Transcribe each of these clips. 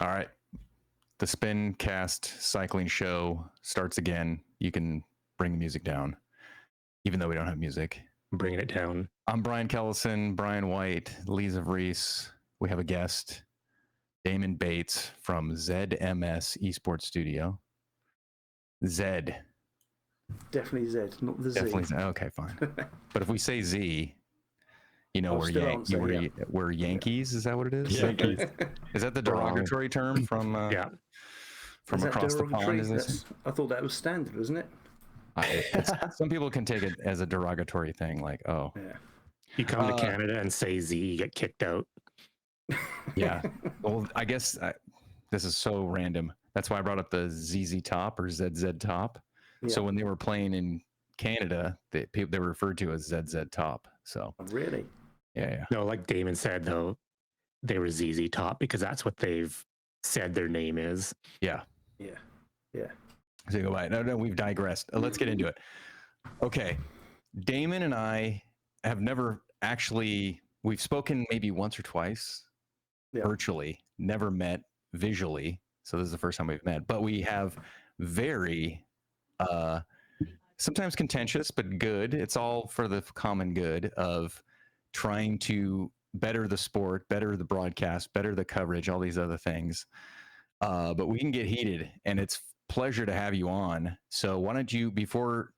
All right. The Spin Cast Cycling Show starts again. You can bring the music down, even though we don't have music. I'm bringing it down. I'm Brian Kellison, Brian White, Lisa Vries. We have a guest, Damon Bates from ZMS Esports Studio. Zed. Definitely Z, not the Definitely Z. Okay, fine. But if we say Z, you know, we're Yankees. Is that what it is? Yankees. Is that the derogatory term from from across the pond? Is this? I thought that was standard, wasn't it? Some people can take it as a derogatory thing, like, oh, Yeah. You come to Canada and say Z, you get kicked out. Yeah. Well, I guess this is so random. That's why I brought up the ZZ Top or ZZ Top. Yeah. So when they were playing in Canada, they were referred to as ZZ Top. So Really? Yeah. No, like Damon said, though, they were ZZ Top because that's what they've said their name is. Yeah. Yeah. So you go by. No, we've digressed. Let's get into it. Okay. Damon and I have never actually, we've spoken maybe once or twice virtually, never met visually. So this is the first time we've met, but we have very, sometimes contentious, but good. It's all for the common good of trying to better the sport, better the broadcast, better the coverage, all these other things. But we can get heated, and it's pleasure to have you on. So why don't you, before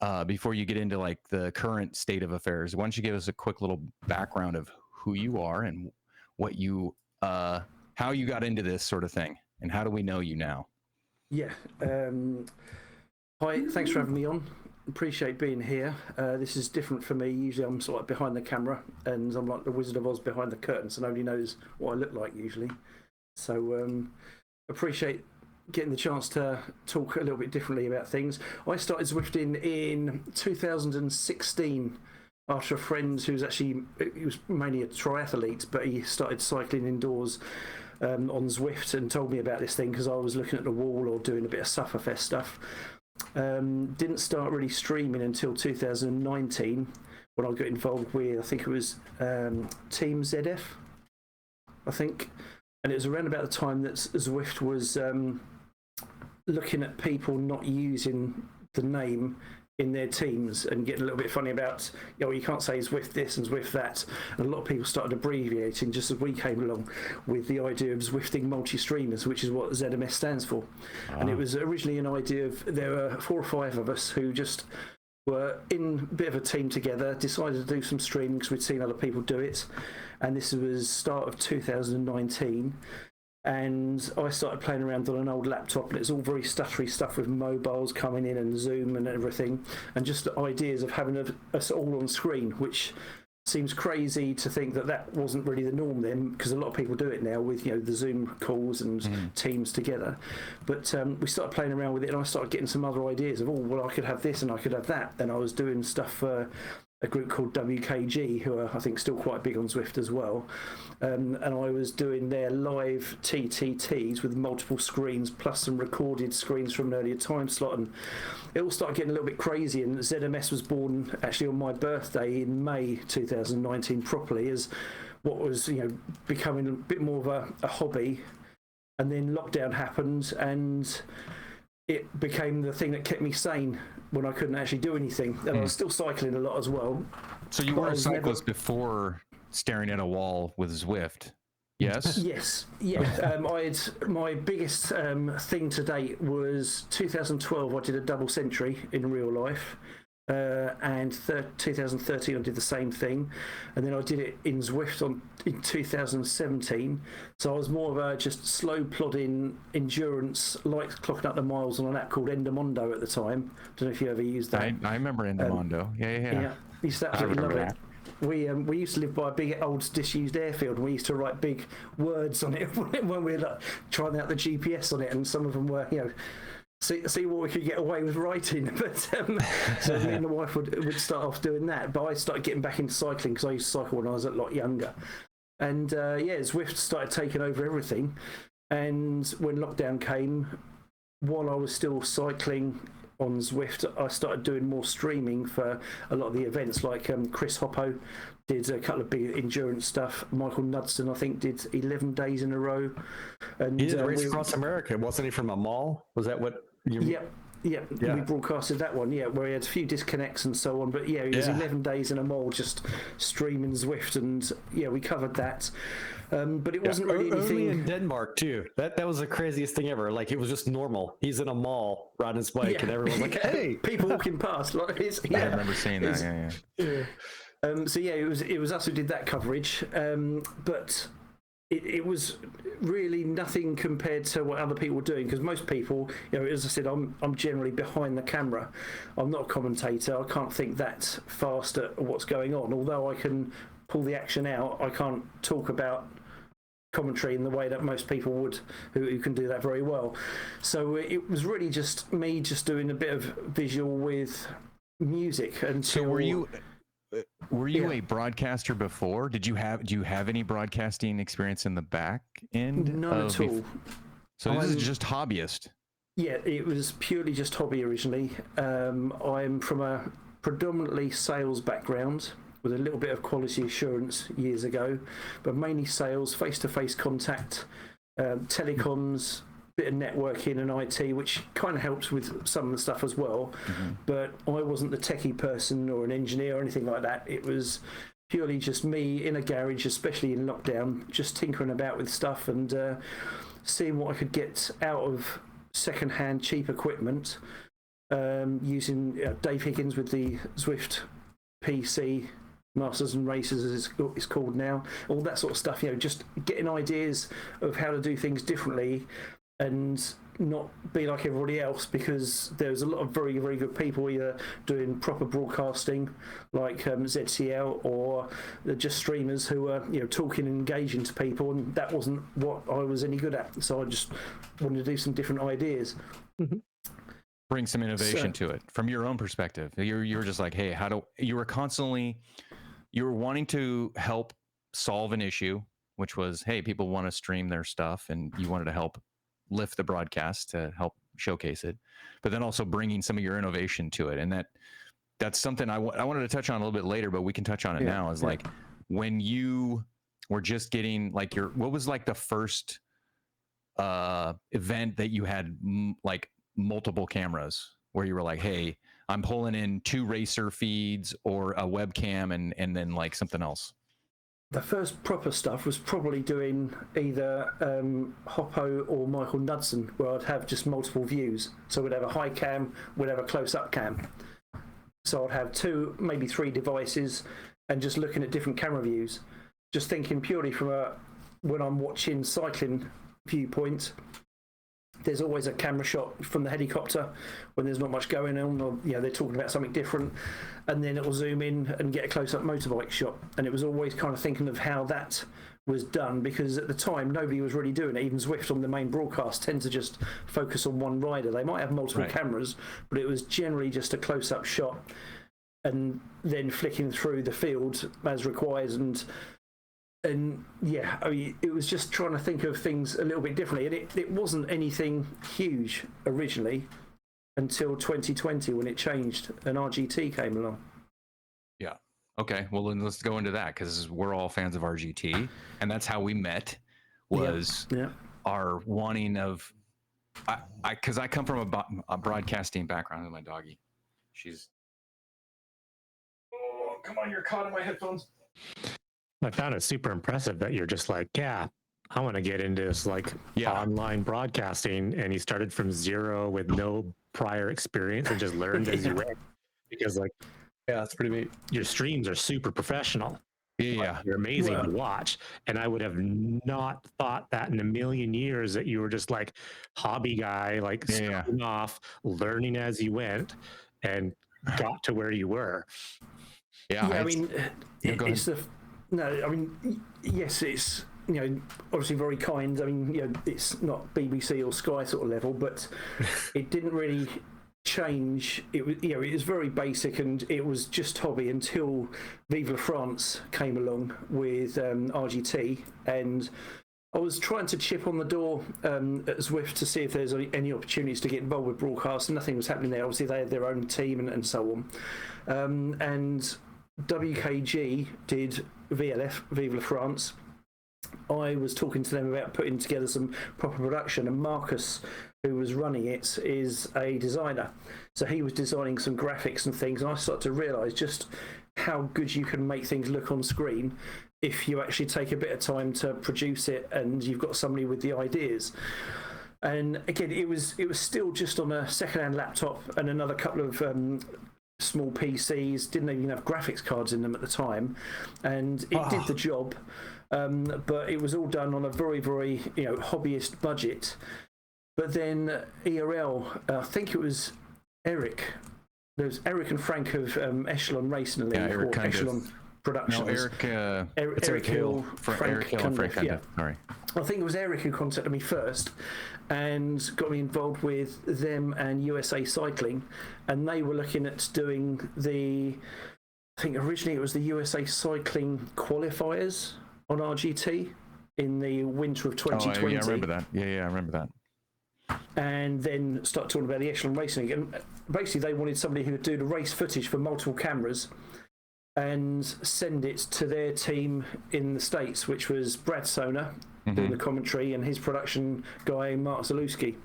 you get into like the current state of affairs, why don't you give us a quick little background of who you are and what you, how you got into this sort of thing, and how do we know you now? Yeah. Hi, thanks for having me on. Appreciate being here. This is different for me. Usually I'm sort of behind the camera, and I'm like the Wizard of Oz behind the curtain, so nobody knows what I look like usually. So appreciate getting the chance to talk a little bit differently about things. I started Zwifting in 2016 after a friend who was mainly a triathlete, but he started cycling indoors on Zwift and told me about this thing because I was looking at the wall or doing a bit of Sufferfest stuff. Didn't start really streaming until 2019 when I got involved with, I think it was Team ZF, I think. And it was around about the time that Zwift was looking at people not using the name in their teams and getting a little bit funny about, you can't say Zwift this and Zwift that. And a lot of people started abbreviating just as we came along with the idea of Zwifting multi-streamers, which is what ZMS stands for. And it was originally an idea of, there were 4 or 5 of us who just were in a bit of a team together, decided to do some streaming because we'd seen other people do it. And this was start of 2019. And I started playing around on an old laptop, and it's all very stuttery stuff with mobiles coming in and Zoom and everything, and just ideas of having us all on screen, which seems crazy to think that wasn't really the norm then, because a lot of people do it now with the Zoom calls and teams together. But we started playing around with it, and I started getting some other ideas of, I could have this and I could have that. And I was doing stuff for a group called WKG, who are, I think, still quite big on Zwift as well. And I was doing their live TTTs with multiple screens, plus some recorded screens from an earlier time slot. And it all started getting a little bit crazy. And ZMS was born actually on my birthday in May 2019 properly, as what was becoming a bit more of a hobby. And then lockdown happened, and it became the thing that kept me sane when I couldn't actually do anything. And I was still cycling a lot as well. So you were a cyclist before staring at a wall with Zwift, yes? Yes. My biggest thing to date was 2012. I did a double century in real life. And 2013 I did the same thing, and then I did it in Zwift in 2017. So I was more of a just slow plodding endurance, like clocking up the miles on an app called Endomondo at the time. Don't know if you ever used that. I remember Endomondo. Yeah. I used to absolutely love it. We used to live by a big old disused airfield, and we used to write big words on it when we were trying out the GPS on it, and some of them were see what we could get away with writing. But so me and the wife would start off doing that. But I started getting back into cycling because I used to cycle when I was a lot younger. And Zwift started taking over everything. And when lockdown came, while I was still cycling on Zwift, I started doing more streaming for a lot of the events. Like Chris Hoppo did a couple of big endurance stuff. Michael Knudsen, I think, did 11 days in a row. And he did a race across America, wasn't he? From a mall? Was that what you? Yeah, we broadcasted that one, where he had a few disconnects and so on. But it was 11 days in a mall just streaming Zwift, and we covered that. But it wasn't really anything. Only in Denmark too. That was the craziest thing ever. Like, it was just normal. He's in a mall riding his bike, and everyone's like, "Hey!" People walking past. Like, I remember seeing that. So it was us who did that coverage, but it was really nothing compared to what other people were doing, because most people, as I said, I'm generally behind the camera. I'm not a commentator. I can't think that fast at what's going on. Although I can pull the action out, I can't talk about commentary in the way that most people would who can do that very well. So it was really just me just doing a bit of visual with music. And so were you a broadcaster before? Do you have any broadcasting experience in the back end? None at all. So this is just hobbyist. Yeah, it was purely just hobby originally. I'm from a predominantly sales background with a little bit of quality assurance years ago, but mainly sales, face-to-face contact, telecoms, bit of networking and IT, which kind of helps with some of the stuff as well. But I wasn't the techie person or an engineer or anything like that. It was purely just me in a garage, especially in lockdown, just tinkering about with stuff and seeing what I could get out of second-hand cheap equipment, using Dave Higgins with the Zwift PC Masters and Races, as it's called now, all that sort of stuff, just getting ideas of how to do things differently and not be like everybody else, because there's a lot of very, very good people either doing proper broadcasting like ZCL, or they're just streamers who are talking and engaging to people, and that wasn't what I was any good at. So I just wanted to do some different ideas. Bring some innovation to it from your own perspective. You were just like, hey, you were wanting to help solve an issue, which was, hey, people want to stream their stuff, and you wanted to help lift the broadcast to help showcase it, but then also bringing some of your innovation to it. And that's something I wanted to touch on a little bit later, but we can touch on it now, is like when you were just getting like what was like the first event that you had like multiple cameras, where you were like, hey, I'm pulling in 2 racer feeds or a webcam and then like something else? The first proper stuff was probably doing either Hoppo or Michael Knudsen, where I'd have just multiple views. So we'd have a high cam, we'd have a close-up cam. So I'd have 2, maybe 3 devices, and just looking at different camera views. Just thinking purely from when I'm watching cycling viewpoint, there's always a camera shot from the helicopter when there's not much going on, or they're talking about something different, and then it will zoom in and get a close-up motorbike shot. And it was always kind of thinking of how that was done, because at the time nobody was really doing it. Even Zwift on the main broadcast tend to just focus on one rider. They might have multiple cameras, but it was generally just a close-up shot and then flicking through the field as required. And it was just trying to think of things a little bit differently. And it wasn't anything huge originally until 2020, when it changed and RGT came along. Yeah. Okay. Well, then let's go into that, because we're all fans of RGT, and that's how we met, was our wanting of, because I come from a broadcasting background with my doggy. She's, oh, come on, you're caught in my headphones. I found it super impressive that you're just like, I want to get into this online broadcasting, and you started from zero with no prior experience and just learned as you went. Because it's pretty neat. Your streams are super professional. You're amazing to watch, and I would have not thought that in a million years, that you were just like hobby guy, starting off, learning as you went, and got to where you were. Yes, it's obviously very kind. It's not BBC or Sky sort of level, but it didn't really change. It was it was very basic, and it was just hobby until Vive la France came along with RGT, and I was trying to chip on the door at Zwift to see if there's any opportunities to get involved with broadcast, and nothing was happening there. Obviously, they had their own team and so on. And WKG did VLF, Vive la France. I was talking to them about putting together some proper production, and Marcus, who was running it, is a designer. So he was designing some graphics and things, and I started to realise just how good you can make things look on screen if you actually take a bit of time to produce it and you've got somebody with the ideas. And again, it was still just on a second-hand laptop and another couple of small PCs, didn't even have graphics cards in them at the time, and it did the job. But it was all done on a very, very hobbyist budget. But then ERL, I think it was Eric. There was Eric and Frank of Echelon Racing League, or Echelon Productions. No, Eric Hill, Frank Cundiff, yeah. Sorry. I think it was Eric who contacted me first and got me involved with them and USA Cycling, and they were looking at doing I think originally it was the USA Cycling qualifiers on RGT in the winter of 2020. Oh, yeah, I remember that. Yeah, I remember that. And then start talking about the Echelon Racing. And basically, they wanted somebody who would do the race footage for multiple cameras and send it to their team in the States, which was Brad Sona doing the commentary and his production guy, Mark Zalewski.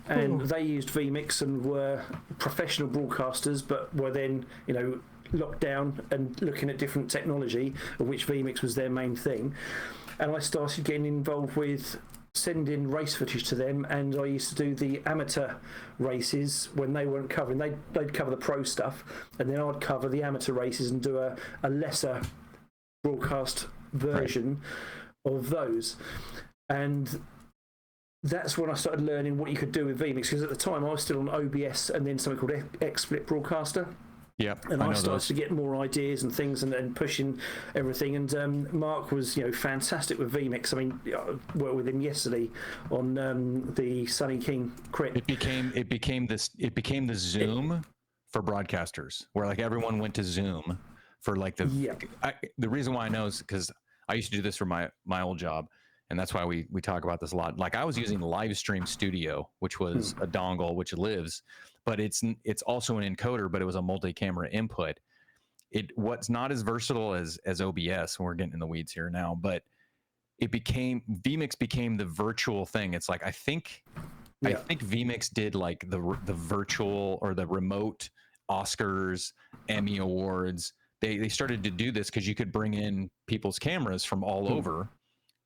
And they used vMix and were professional broadcasters, but were then, locked down and looking at different technology, of which vMix was their main thing. And I started getting involved with sending race footage to them, and I used to do the amateur races when they weren't covering. They'd cover the pro stuff, and then I'd cover the amateur races and do a lesser broadcast version of those. And that's when I started learning what you could do with vMix, because at the time I was still on OBS and then something called XSplit Broadcaster. Yep, and I started to get more ideas and things and pushing everything. And Mark was, fantastic with vMix. I mean, I worked with him yesterday on the Sonny King crit. It became the Zoom for broadcasters, where like everyone went to Zoom for like the reason why I know is because I used to do this for my old job, and that's why we talk about this a lot. Like I was using Livestream Studio, which was a dongle which lives, but it's also an encoder, but it was a multi-camera input. What's not as versatile as OBS, and we're getting in the weeds here now, but vMix became the virtual thing. It's like I think vMix did like the virtual or the remote Oscars, Emmy Awards. They started to do this because you could bring in people's cameras from all over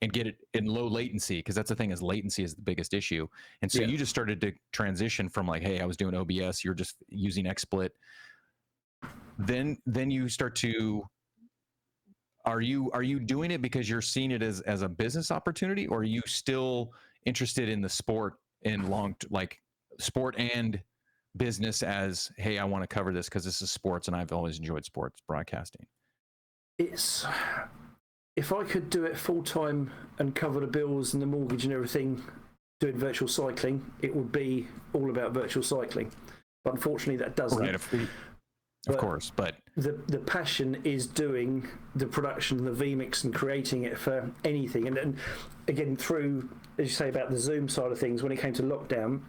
and get it in low latency, because that's the thing, is latency is the biggest issue. And so you just started to transition from like, hey, I was doing OBS, you're just using XSplit. Then you start to, are you doing it because you're seeing it as a business opportunity, or are you still interested in the sport like sport and business as, hey, I want to cover this because this is sports and I've always enjoyed sports broadcasting? If I could do it full time and cover the bills and the mortgage and everything, doing virtual cycling, it would be all about virtual cycling. But unfortunately, that doesn't. Right, of course, but the passion is doing the production, the vMix, and creating it for anything. And again, through, as you say about the Zoom side of things, when it came to lockdown,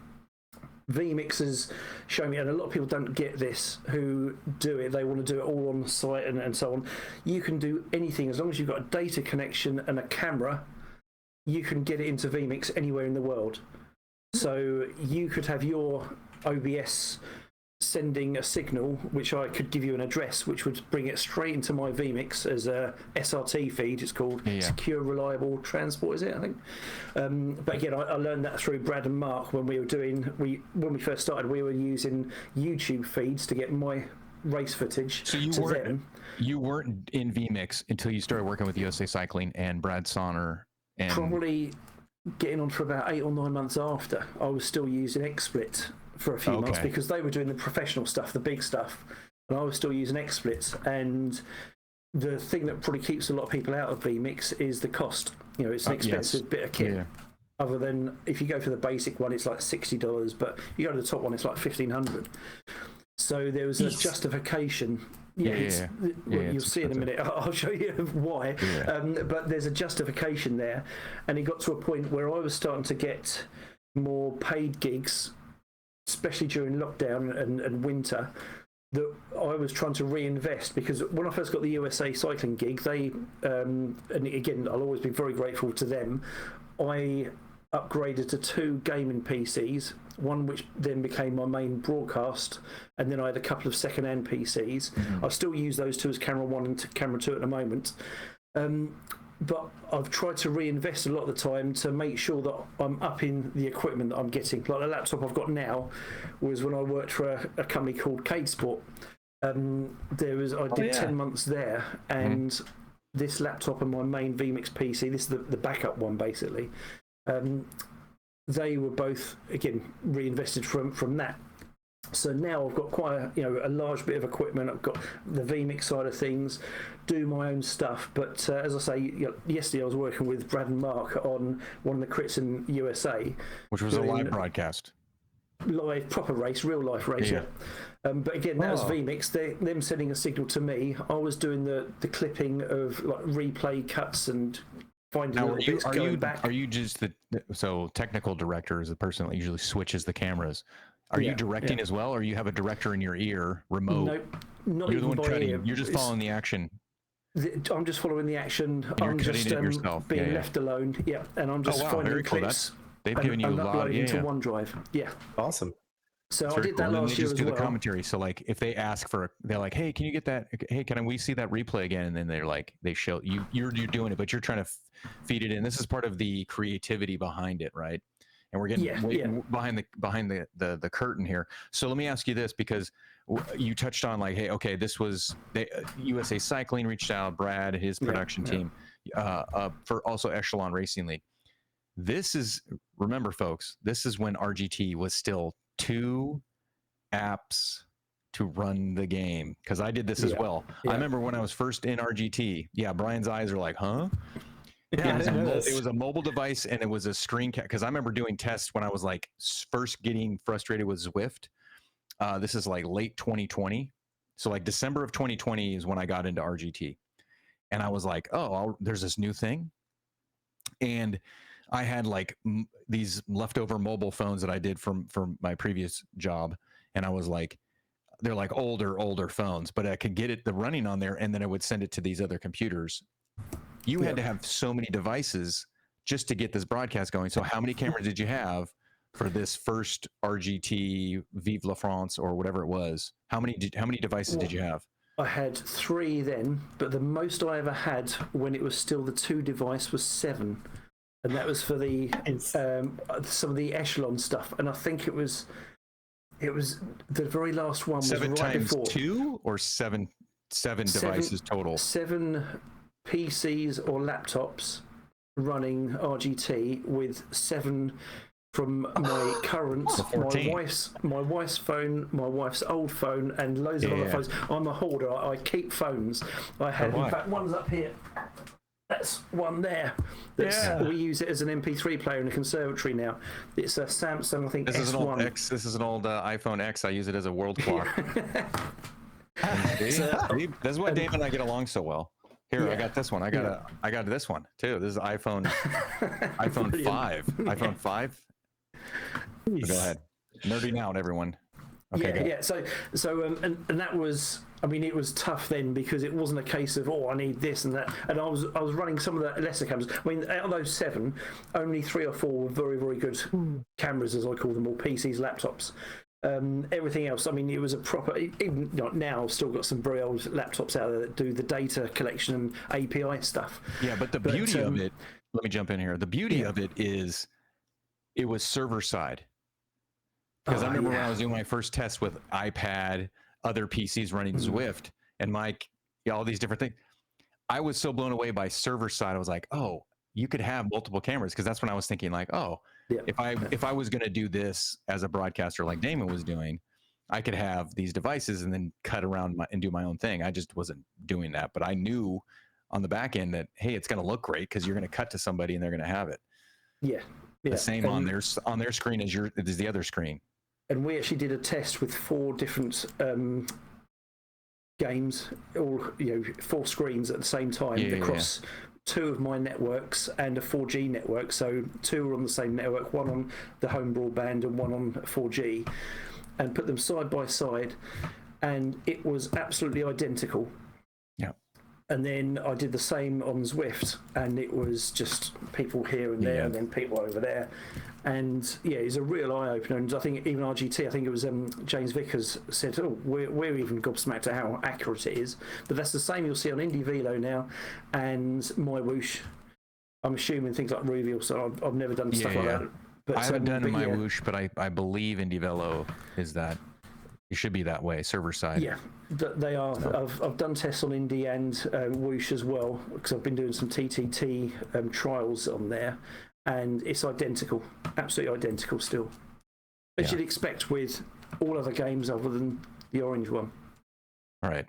vMix has shown me, and a lot of people don't get this who do it, they want to do it all on the site and so on. You can do anything as long as you've got a data connection and a camera. You can get it into vMix anywhere in the world. So you could have your OBS sending a signal, which I could give you an address, which would bring it straight into my vMix as a SRT feed. It's called Secure Reliable Transport, is it? I think. But again, I learned that through Brad and Mark when we when we first started. We were using YouTube feeds to get my race footage. So you weren't in vMix until you started working with USA Cycling and Brad Sonner, and probably getting on for about 8 or 9 months after. I was still using XSplit for a few months because they were doing the professional stuff, the big stuff, and I was still using XSplits. And the thing that probably keeps a lot of people out of vMix is the cost. It's an expensive bit of kit. Yeah. Other than if you go for the basic one, it's like $60, but you go to the top one, it's like $1,500. So there was a justification You'll see in a minute. I'll show you why. But there's a justification there, and it got to a point where I was starting to get more paid gigs, especially during lockdown and winter, that I was trying to reinvest, because when I first got the USA cycling gig, they and again, I'll always be very grateful to them, I upgraded to 2 gaming PCs, one which then became my main broadcast, and then I had a couple of second-hand PCs. I still use those 2 as camera 1 and camera 2 at the moment. But I've tried to reinvest a lot of the time to make sure that I'm upping the equipment that I'm getting. Like the laptop I've got now was when I worked for a company called Cade Sport. I did 10 months there, and this laptop and my main vMix PC, this is the backup one basically, they were both, again, reinvested from that. So now I've got quite a large bit of equipment. I've got the vMix side of things, do my own stuff. But as I say, yesterday I was working with Brad and Mark on one of the crits in USA, which was a live broadcast, live proper race, real life race. But again, that was vMix. Them sending a signal to me. I was doing the clipping of like replay cuts and finding little bits going back. Are you just so technical director is the person that usually switches the cameras? Are you directing as well, or you have a director in your ear, remote? Nope, not You're even the one by cutting. ear. You're just following the action. I'm just following the action. I'm just being left alone. Yeah, and I'm just finding clips. They've given you a lot into OneDrive. Yeah, awesome. So I did that last year as well. Do the commentary. So like, if they ask for, they're like, "Hey, can you get that? Hey, can we see that replay again?" And then they're like, they show you. You're doing it, but you're trying to feed it in. This is part of the creativity behind it, right? And we're getting behind the curtain here. So let me ask you this, because you touched on like, hey, okay, this was USA Cycling reached out, Brad, his production team, for also Echelon Racing League. This is, remember folks, this is when RGT was still 2 apps to run the game, because I did this as well. I remember when I was first in RGT. Brian's eyes are like, huh? It was a mobile device, and it was a screen cap, because I remember doing tests when I was like first getting frustrated with Zwift. This is like late 2020, so like December of 2020 is when I got into RGT, and I was like, oh, there's this new thing, and I had like these leftover mobile phones that I did from my previous job, and I was like, they're like older phones, but I could get the running on there, and then I would send it to these other computers. You had to have so many devices just to get this broadcast going. So how many cameras did you have for this first RGT Vive la France or whatever it was? How many devices did you have? I had 3 then, but the most I ever had when it was still the 2 device was 7, and that was for the some of the Echelon stuff. And I think it was the very last one was 7 right times before 2 or 7 devices total. 7 PCs or laptops running RGT with 7 from my current, my wife's phone, my wife's old phone, and loads of other phones. I'm a hoarder. I keep phones. I have, in fact, one's up here. That's one there. We use it as an MP3 player in the conservatory now. It's a Samsung, I think, this S1. Is an old X. This is an old iPhone X. I use it as a world clock. This is why Damon and I get along so well. Here, I got this one. I got this one too. This is iPhone 5. iPhone 5. Go ahead. Nerding out, everyone. Okay, So and that was, I mean, it was tough then, because it wasn't a case of, I need this and that. And I was running some of the lesser cameras. I mean, out of those 7, only 3 or 4 were very, very good cameras, as I call them, or PCs, laptops. Everything else, I mean, it was a proper, even now, I've still got some very old laptops out there that do the data collection and API stuff. But the beauty of it, let me jump in here. The beauty of it is it was server side. Because I remember when I was doing my first test with iPad, other PCs running Zwift, and Mike, all these different things. I was so blown away by server side. I was like, oh, you could have multiple cameras, because that's when I was thinking like, if I was going to do this as a broadcaster like Damon was doing, I could have these devices and then cut around and do my own thing. I just wasn't doing that, but I knew on the back end that, hey, it's going to look great because you're going to cut to somebody and they're going to have it. The same on their screen as the other screen. And we actually did a test with 4 different games, all 4 screens at the same time across 2 of my networks and a 4G network. So 2 are on the same network, 1 on the home broadband and 1 on 4G, and put them side by side, and it was absolutely identical. Yeah. And then I did the same on Zwift, and it was just people here and there, and then people over there. And it's a real eye opener. And I think even RGT, I think it was James Vickers said, "Oh, we're even gobsmacked at how accurate it is." But that's the same you'll see on Indie Velo now, and My Whoosh. I'm assuming things like Reveal. So I've never done stuff like that. But I haven't done My Whoosh, but I believe Indie Velo is that. It should be that way, server side. Yeah, they are. I've done tests on Indie and Whoosh as well, because I've been doing some TTT trials on there, and it's identical, absolutely identical still. As you'd expect with all other games other than the orange one. All right.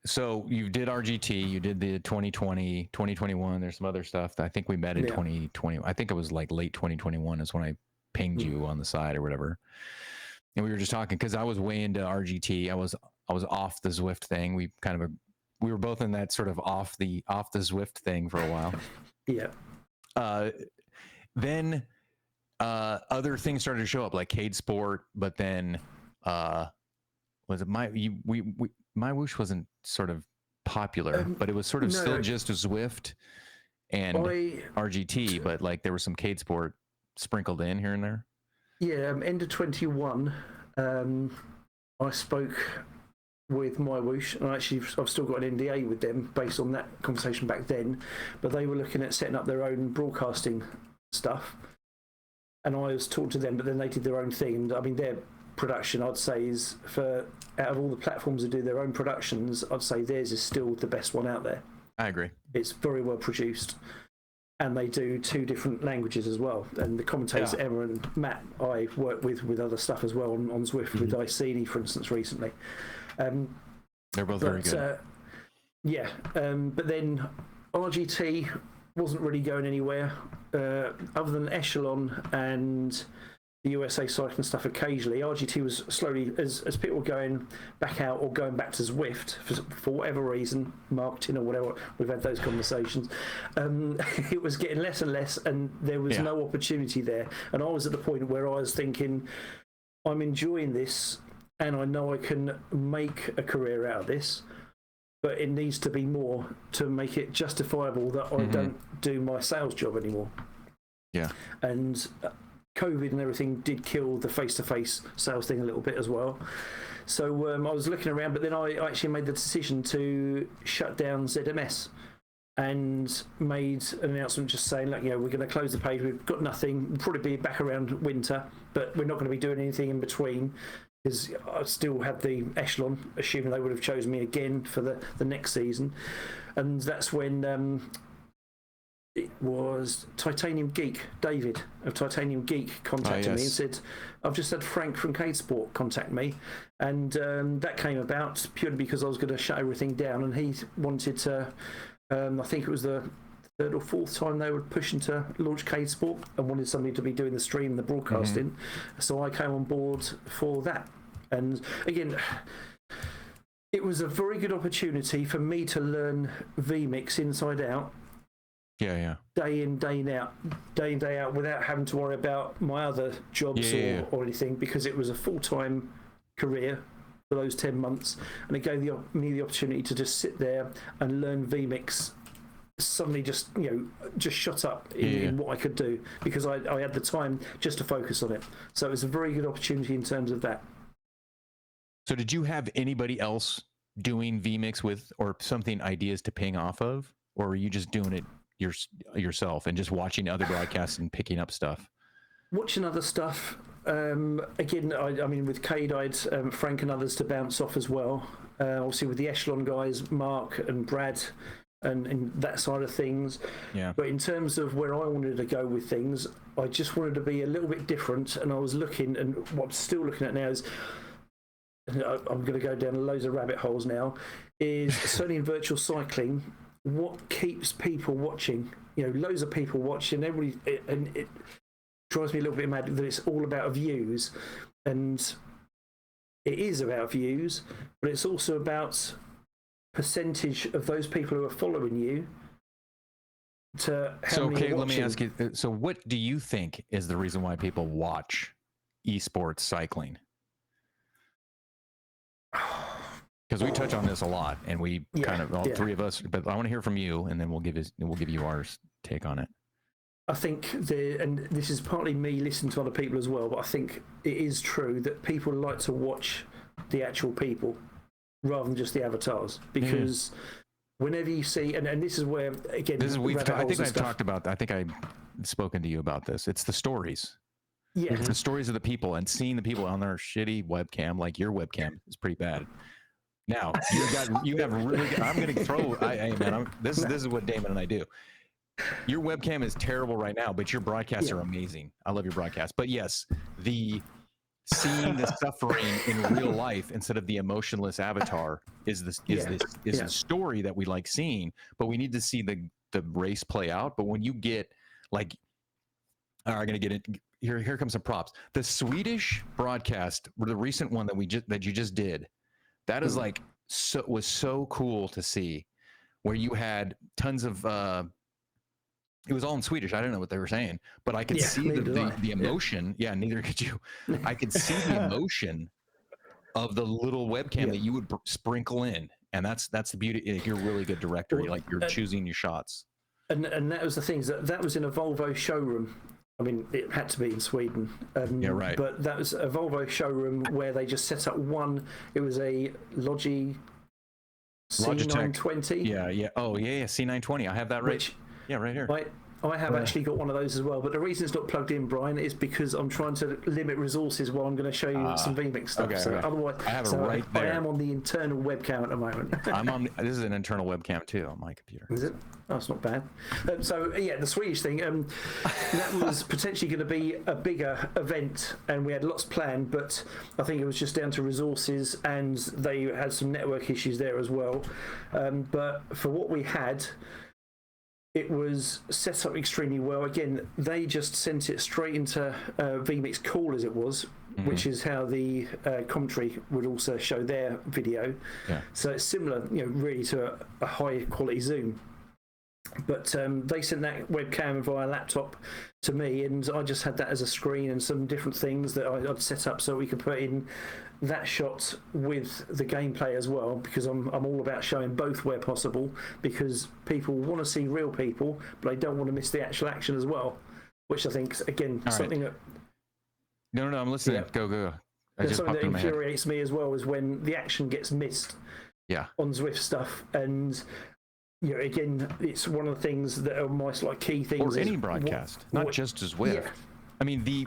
So you did RGT, you did the 2020, 2021, there's some other stuff. I think we met in 2020. I think it was like late 2021 is when I pinged you on the side or whatever. And we were just talking because I was way into RGT. I was off the Zwift thing. We were both in that sort of off the Zwift thing for a while. Yeah. Then other things started to show up like Cade Sport, but then was it My Whoosh wasn't sort of popular, but it was sort of still just a Zwift and RGT, but like there was some Cade Sport sprinkled in here and there. Yeah, end of 21, I spoke with My Whoosh, and actually I've still got an NDA with them based on that conversation back then, but they were looking at setting up their own broadcasting stuff, and I was talking to them, but then they did their own thing. And I mean, their production, I'd say, is out of all the platforms that do their own productions, I'd say theirs is still the best one out there. I agree. It's very well produced. And they do 2 different languages as well. And the commentators, Emma and Matt, I worked with other stuff as well on Zwift, with Iceni, for instance, recently. They're both very good. But then RGT wasn't really going anywhere, other than Echelon and the USA cycling stuff occasionally. RGT was slowly, as people were going back out or going back to Zwift for whatever reason, marketing or whatever, we've had those conversations, it was getting less and less, and there was no opportunity there. And I was at the point where I was thinking, I'm enjoying this and I know I can make a career out of this, but it needs to be more to make it justifiable that I don't do my sales job anymore. Yeah. And COVID and everything did kill the face-to-face sales thing a little bit as well. So I was looking around, but then I actually made the decision to shut down ZMS and made an announcement just saying, look, we're going to close the page. We've got nothing. We'll probably be back around winter, but we're not going to be doing anything in between, because I still had the Echelon, assuming they would have chosen me again for the next season. And that's when it was Titanium Geek, David of Titanium Geek contacted me and said, I've just had Frank from Cade Sport contact me. And that came about purely because I was going to shut everything down, and he wanted to, I think it was the 3rd or 4th time they were pushing to launch Cade Sport and wanted somebody to be doing the stream and the broadcasting. So I came on board for that. And again, it was a very good opportunity for me to learn vMix inside out. Day in, day out, without having to worry about my other jobs or anything, because it was a full-time career for those 10 months, and it gave me the opportunity to just sit there and learn vMix. Suddenly just shot up in what I could do, because I had the time just to focus on it. So it was a very good opportunity in terms of that. So did you have anybody else doing vMix with, or something, ideas to ping off of, or were you just doing it yourself and just watching other broadcasts and picking up stuff? Watching other stuff. Again, I mean, with Cade, I had Frank and others to bounce off as well. Obviously, with the Echelon guys, Mark and Brad, and that side of things. Yeah. But in terms of where I wanted to go with things, I just wanted to be a little bit different. And I was looking, and what I'm still looking at now is, I'm going to go down loads of rabbit holes now, is certainly in virtual cycling, what keeps people watching? Loads of people watching, everybody, and it drives me a little bit mad that it's all about views, and it is about views, but it's also about percentage of those people who are following you to how So, many okay, are let me watching. ask you. So, what do you think is the reason why people watch esports cycling? Because we touch on this a lot, and we kind of all three of us. But I want to hear from you, and then we'll give you our take on it. I think and this is partly me listening to other people as well, but I think it is true that people like to watch the actual people rather than just the avatars, because whenever you see, and this is where again, I think I've talked about. I think I've spoken to you about this. It's the stories. Yeah, It's the stories of the people, and seeing the people on their shitty webcam. Like your webcam is pretty bad. Now you have really good. I'm going to throw. Hey man, this is what Damon and I do. Your webcam is terrible right now, but your broadcasts are amazing. I love your broadcasts. But yes, seeing the suffering in real life instead of the emotionless avatar is the story that we like seeing. But we need to see the race play out. But when you get like, I'm going to get it. Here comes some props. The Swedish broadcast, the recent one that you just did, that is like was so cool to see, where you had tons of. It was all in Swedish. I don't know what they were saying, but I could see the emotion. Yeah, neither could you. I could see the emotion of the little webcam that you would sprinkle in, and that's the beauty. You're a really good director. You're choosing your shots. And that was the things that was in a Volvo showroom. I mean, it had to be in Sweden. Yeah, right. But that was a Volvo showroom where they just set up one. It was a Logitech C920. Yeah. Oh, yeah. C920. I have that right. Right here. I have actually got one of those as well, but the reason it's not plugged in, Brian, is because I'm trying to limit resources while I'm going to show you some VMix stuff. Okay. Otherwise, I have it right there. I am on the internal webcam at the moment. This is an internal webcam too on my computer. Is it? Oh, it's not bad. The Swedish thing, that was potentially going to be a bigger event, and we had lots planned, but I think it was just down to resources, and they had some network issues there as well. But for what we had, it was set up extremely well. Again, they just sent it straight into vMix Call as it was, which is how the commentary would also show their video. Yeah. So it's similar, really to a high quality Zoom. But they sent that webcam via laptop to me, and I just had that as a screen and some different things that I'd set up so we could put in that shot with the gameplay as well, because I'm all about showing both where possible, because people want to see real people, but they don't want to miss the actual action as well, which I think, again, something that... No, I'm listening. Go. Something that infuriates me as well is when the action gets missed on Zwift stuff, and... again, it's one of the things that are my key things. Or any broadcast, not just as Zwift. Yeah. I mean, the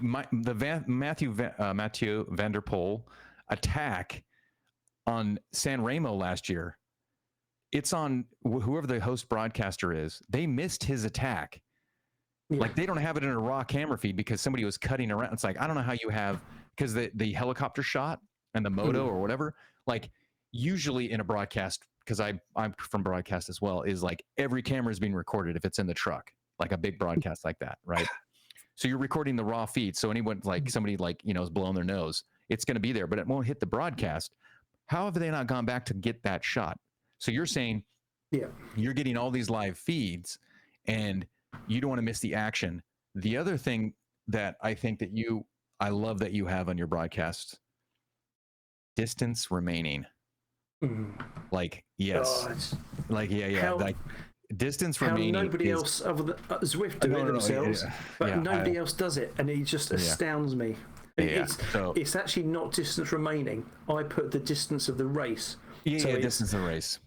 Matthew van der Poel attack on San Remo last year. It's on whoever the host broadcaster is. They missed his attack. Yeah. Like, they don't have it in a raw camera feed because somebody was cutting around. It's like, I don't know how you have, because the helicopter shot and the moto or whatever, like, usually in a broadcast, because I'm from broadcast as well, is like every camera is being recorded if it's in the truck, like a big broadcast like that, right? So you're recording the raw feed. So anyone, like somebody is blowing their nose, it's going to be there, but it won't hit the broadcast. How have they not gone back to get that shot? So you're saying, you're getting all these live feeds and you don't want to miss the action. The other thing that I think that I love that you have on your broadcast, distance remaining. Like, yes. Like distance remaining. Nobody else other than Zwift do it themselves, but nobody else does it, and it just astounds me. It's actually not distance remaining. I put the distance of the race. Distance of the race.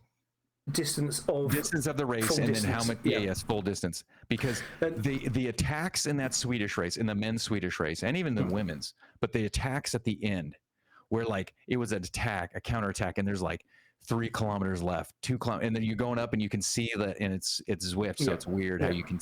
Distance of the race, and then how much? Yes, full distance. Because the attacks in that Swedish race, in the men's Swedish race, and even the women's, but the attacks at the end, where like it was an attack, a counterattack, and there's like 3 kilometers left, 2 kilometers, and then you're going up and you can see that, and it's Zwift, so it's weird how you can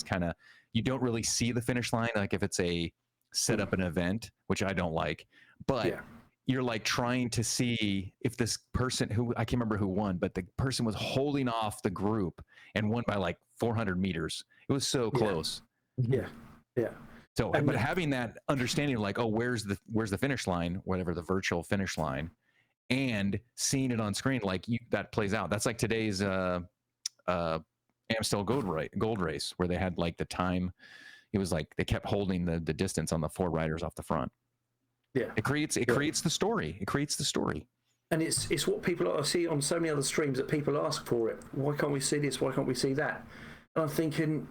you don't really see the finish line, like if it's a set up an event, which I don't like, but you're like trying to see if this person who, I can't remember who won, but the person was holding off the group and won by like 400 meters. It was so close. Yeah. So, but having that understanding, like, oh, where's the finish line, whatever the virtual finish line, and seeing it on screen, like that plays out. That's like today's Amstel gold race, where they had like the time. It was like they kept holding the distance on the 4 riders off the front. Yeah, it creates the story. It creates the story. And it's what people I see on so many other streams that people ask for it. Why can't we see this? Why can't we see that? And I'm thinking,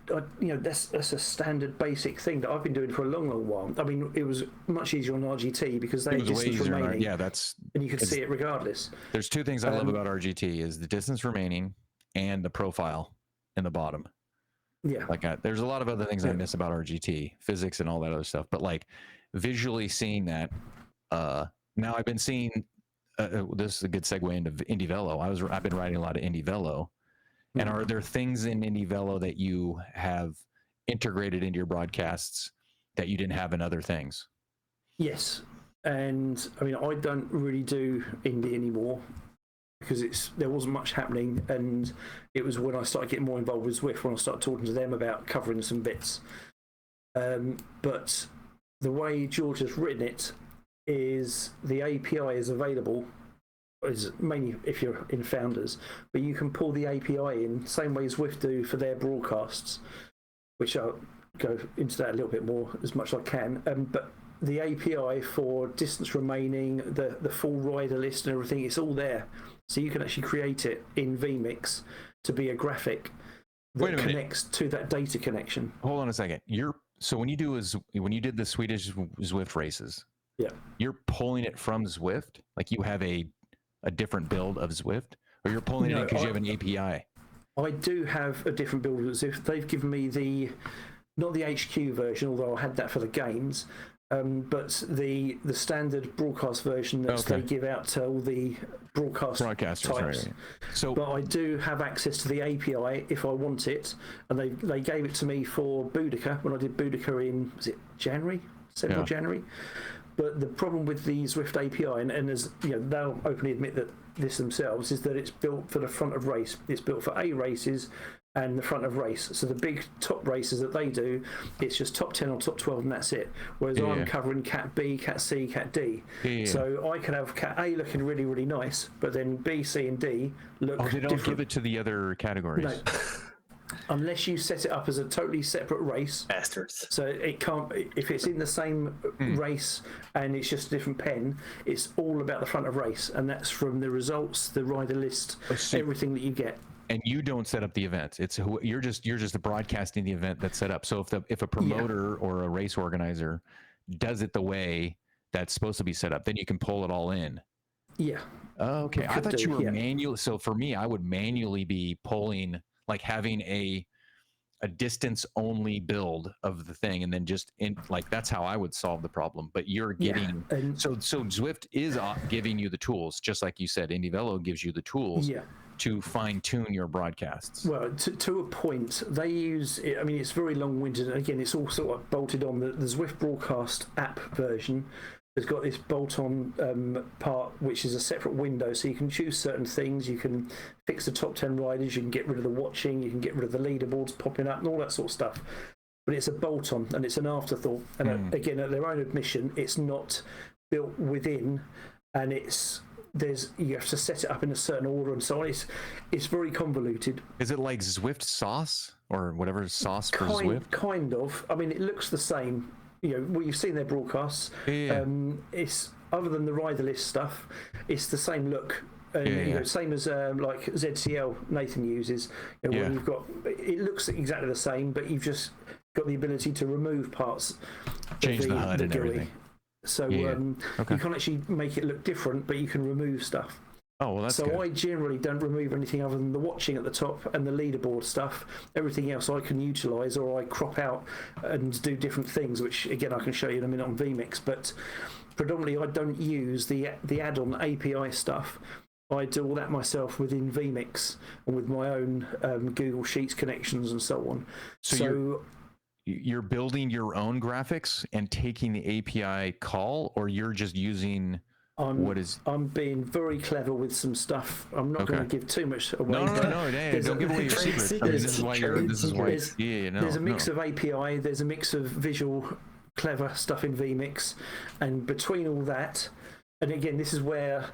that's a standard basic thing that I've been doing for a long, long while. I mean, it was much easier on RGT because they had distance remaining. Yeah, and you could see it regardless. There's 2 things I love about RGT: is the distance remaining and the profile in the bottom. Yeah, like there's a lot of other things I miss about RGT, physics and all that other stuff. But like visually seeing that, now I've been seeing. This is a good segue into Indie Velo. I've been writing a lot of Indie Velo. And are there things in Indie Velo that you have integrated into your broadcasts that you didn't have in other things? Yes. And I mean, I don't really do Indie anymore because there wasn't much happening. And it was when I started getting more involved with Zwift, when I started talking to them about covering some bits. But the way George has written it is the API is available, is mainly if you're in Founders, but you can pull the API in same way as Zwift do for their broadcasts, which I'll go into that a little bit more as much as I can. But the API for distance remaining, the full rider list and everything, it's all there. So you can actually create it in vMix to be a graphic that connects to that data connection. Hold on a second. So when you did the Swedish Zwift races, you're pulling it from Zwift, like you have a different build of Zwift, or you're pulling it in because you have an API? I do have a different build of Zwift. They've given me not the HQ version, although I had that for the games, but the standard broadcast version that they give out to all the broadcasters. Types. Right. So, but I do have access to the API if I want it, and they gave it to me for Boudica when I did Boudica in, was it January? 7th of January. But the problem with the Zwift API, and as they'll openly admit that this themselves, is that it's built for the front of race. It's built for A races and the front of race. So the big top races that they do, it's just top 10 or top 12 and that's it. Whereas I'm covering Cat B, Cat C, Cat D. So I can have Cat A looking really, really nice, but then B, C and D look different. They don't give it to the other categories. No. Unless you set it up as a totally separate race. Bastards. So it can't, if it's in the same race and it's just a different pen, it's all about the front of race. And that's from the results, the rider list, everything that you get. And you don't set up the event. You're just broadcasting the event that's set up. So if a promoter or a race organizer does it the way that's supposed to be set up, then you can pull it all in. Yeah. Oh, okay. I thought you were manually. So for me, I would manually be pulling, like having a distance only build of the thing, and then just that's how I would solve the problem. But you're getting so Zwift is giving you the tools, just like you said. Indie Velo gives you the tools to fine tune your broadcasts. Well, to a point, they use. I mean, it's very long winded. Again, it's all sort of bolted on. The Zwift broadcast app version has got this bolt-on part, which is a separate window, so you can choose certain things. You can fix the top 10 riders, you can get rid of the watching, you can get rid of the leaderboards popping up and all that sort of stuff. But it's a bolt-on and it's an afterthought. And again, at their own admission, it's not built within, and you have to set it up in a certain order and so on. It's very convoluted. Is it like Zwift sauce or whatever sauce for Zwift? Kind of. I mean, it looks the same. Well, you've seen their broadcasts. It's other than the rider list stuff, it's the same look. And same as like ZCL Nathan uses. Where you've got, it looks exactly the same, but you've just got the ability to remove parts, change the HUD and everything. So you can actually make it look different, but you can remove stuff. Oh, well, that's so good. I generally don't remove anything other than the watching at the top and the leaderboard stuff. Everything else I can utilise, or I crop out and do different things, which again I can show you in a minute on vMix. But predominantly I don't use the add-on API stuff. I do all that myself within vMix and with my own Google Sheets connections and so on. So you're building your own graphics and taking the API call, or you're just using... I'm being very clever with some stuff. I'm not going to give too much away. No, don't give away your secrets. This is why there's a mix of API, there's a mix of visual clever stuff in vMix, and between all that and again, this is where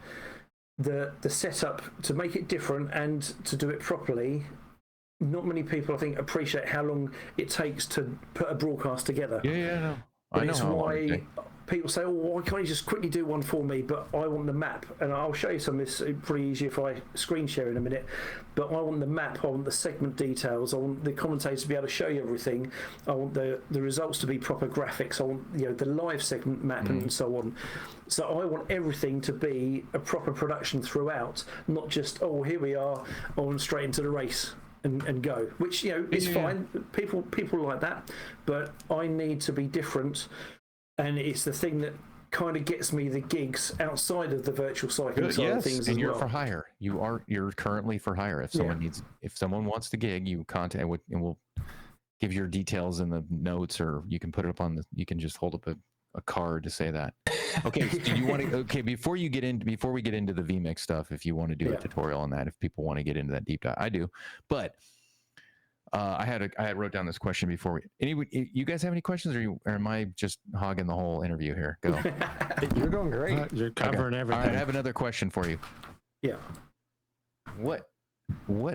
the setup to make it different and to do it properly. Not many people, I think, appreciate how long it takes to put a broadcast together. Yeah, no. But I know it's how long it why takes. people say, "Oh, why can't you just quickly do one for me?" But I want the map, and I'll show you some of this. It's pretty easy if I screen share in a minute. But I want the map. I want the segment details. I want the commentators to be able to show you everything. I want the results to be proper graphics. I want the live segment map and so on. So I want everything to be a proper production throughout, not just here we are on straight into the race. And go, which is fine. People like that, but I need to be different, and it's the thing that kind of gets me the gigs outside of the virtual cycling side of things. And you're for hire. You're currently for hire. If someone wants the gig, you contact and we'll give your details in the notes, or you can put it up on you can just hold up a card to say that. Okay, so do you want to? Okay, before we get into the VMix stuff, if you want to do a tutorial on that, if people want to get into that deep dive, I do. But I had wrote down this question before you guys have any questions, or am I just hogging the whole interview here? Go. You're going great. You're covering everything. All right, I have another question for you. Yeah. What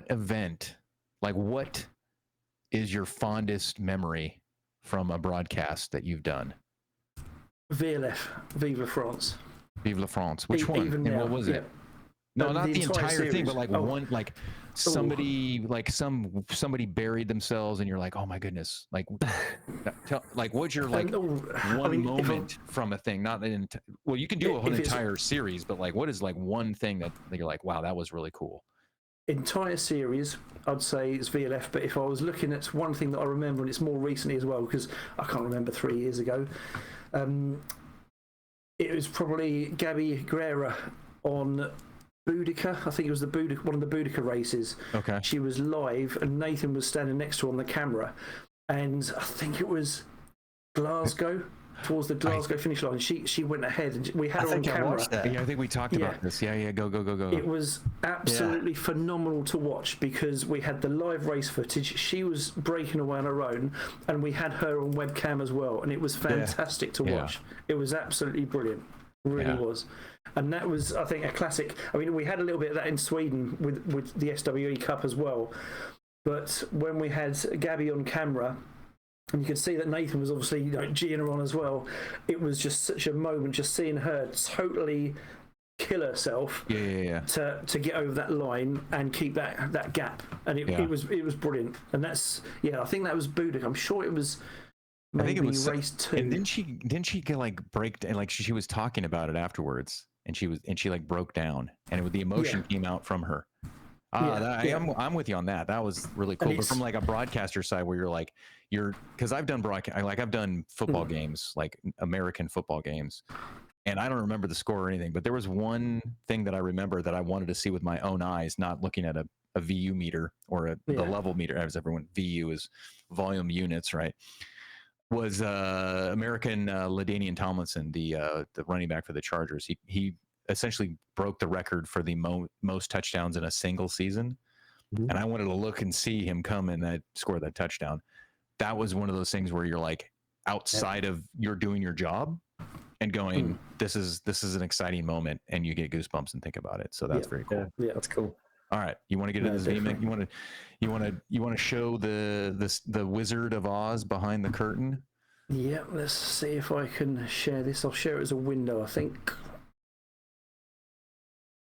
event? Like, what is your fondest memory from a broadcast that you've done? VLF, Vive la France. Vive la France. Which one? And now, what was it? No, not the entire thing, but like one, like somebody, like somebody buried themselves, and you're like, oh my goodness, like, what's your moment from a thing? Not an well, you can do a whole entire series, but like, what is like one thing that you're like, wow, that was really cool? Entire series, I'd say it's VLF. But if I was looking at one thing that I remember, and it's more recently as well, because I can't remember 3 years ago. It was probably Gabby Guerra on Boudica. I think it was one of the Boudica races. Okay. She was live, and Nathan was standing next to her on the camera, and I think it was Glasgow, towards the Glasgow finish line. She went ahead, and we had her on camera. Yeah, I think we talked about this. Yeah, go. It was absolutely phenomenal to watch, because we had the live race footage. She was breaking away on her own, and we had her on webcam as well, and it was fantastic to watch. It was absolutely brilliant. It really was. And that was, I think, a classic. I mean, we had a little bit of that in Sweden with the SWE Cup as well. But when we had Gabby on camera, and you could see that Nathan was obviously geeing her on as well, it was just such a moment, just seeing her totally kill herself to get over that line and keep that gap. And it was brilliant. And that's, I think that was Boudica. I'm sure it was. Maybe I think it was race 2. And didn't she get like break, and like she was talking about it afterwards, and she like broke down, and the emotion came out from her. I'm with you on that. That was really cool. But from like a broadcaster side, where because I've done I've done football games, like American football games, and I don't remember the score or anything, but there was one thing that I remember that I wanted to see with my own eyes, not looking at a VU meter or the level meter, as everyone, VU is volume units, right? Was American LaDainian Tomlinson, the running back for the Chargers. He essentially broke the record for the most touchdowns in a single season, and I wanted to look and see him come and score that touchdown. That was one of those things where you're like outside of you're doing your job and going, this is an exciting moment, and you get goosebumps and think about it. So that's very cool. Yeah, that's cool. All right, you want to get into this VMix? You want to show the Wizard of Oz behind the curtain? Yeah, let's see if I can share this. I'll share it as a window, I think.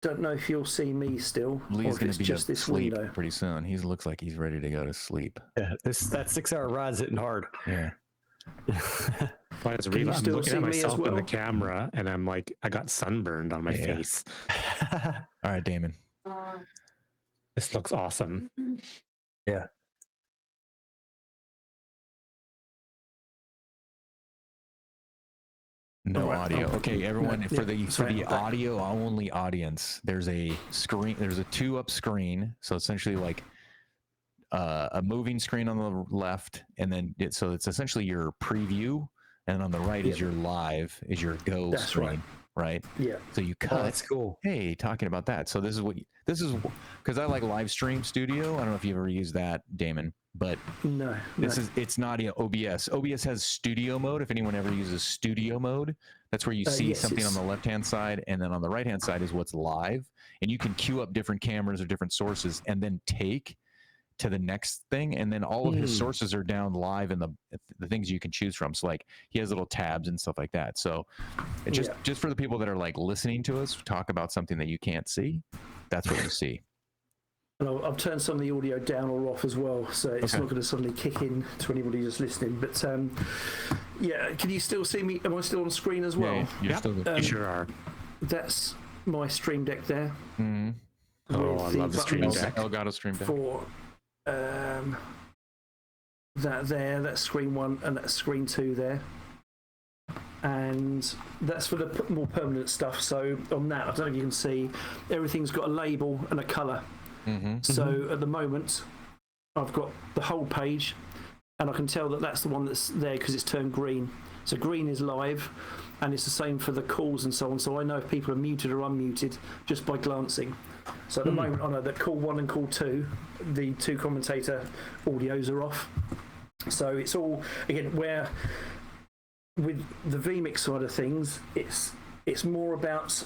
Don't know if you'll see me still. Lee's going to be just this asleep window pretty soon. He looks like he's ready to go to sleep. Yeah, that 6-hour ride's hitting hard. Yeah. I'm looking at myself in the camera, and I'm like, I got sunburned on my face. All right, Damon. This looks awesome. Yeah. No audio. Okay, everyone, for the audio only audience, there's a screen. There's a 2-up screen. So essentially, like a moving screen on the left, and then it's essentially your preview, and on the right is your live, is your go screen. Right. Yeah. So you cut. Oh, that's cool. Hey, talking about that. So this is because I like Live Stream Studio. I don't know if you've ever used that, Damon, but it's not OBS. OBS has studio mode. If anyone ever uses studio mode, That's where you see yes, something on the left-hand side, and then on the right-hand side is what's live. And you can queue up different cameras or different sources and then take to the next thing. And then all of his sources are down live in the things you can choose from. So like he has little tabs and stuff like that. So it just for the people that are like listening to us talk about something that you can't see, that's what you see. And I've turned some of the audio down or off as well, so it's not going to suddenly kick in to anybody just listening. But yeah, can you still see me? Am I still on screen as well? Yeah, you're still good. You sure are. That's my Stream Deck there. Mm-hmm. Oh, I love the Stream Deck. Elgato Stream Deck. For that there, that's screen 1, and that's screen 2 there. And that's for the more permanent stuff. So on that, I don't know if you can see, everything's got a label and a colour. So at the moment, I've got the whole page, and I can tell that that's the one that's there because it's turned green. So green is live, and it's the same for the calls and so on. So I know if people are muted or unmuted just by glancing. So at the moment, I know that call 1 and call 2, the 2 commentator audios are off. So it's all, again, where with the vMix side of things, it's more about,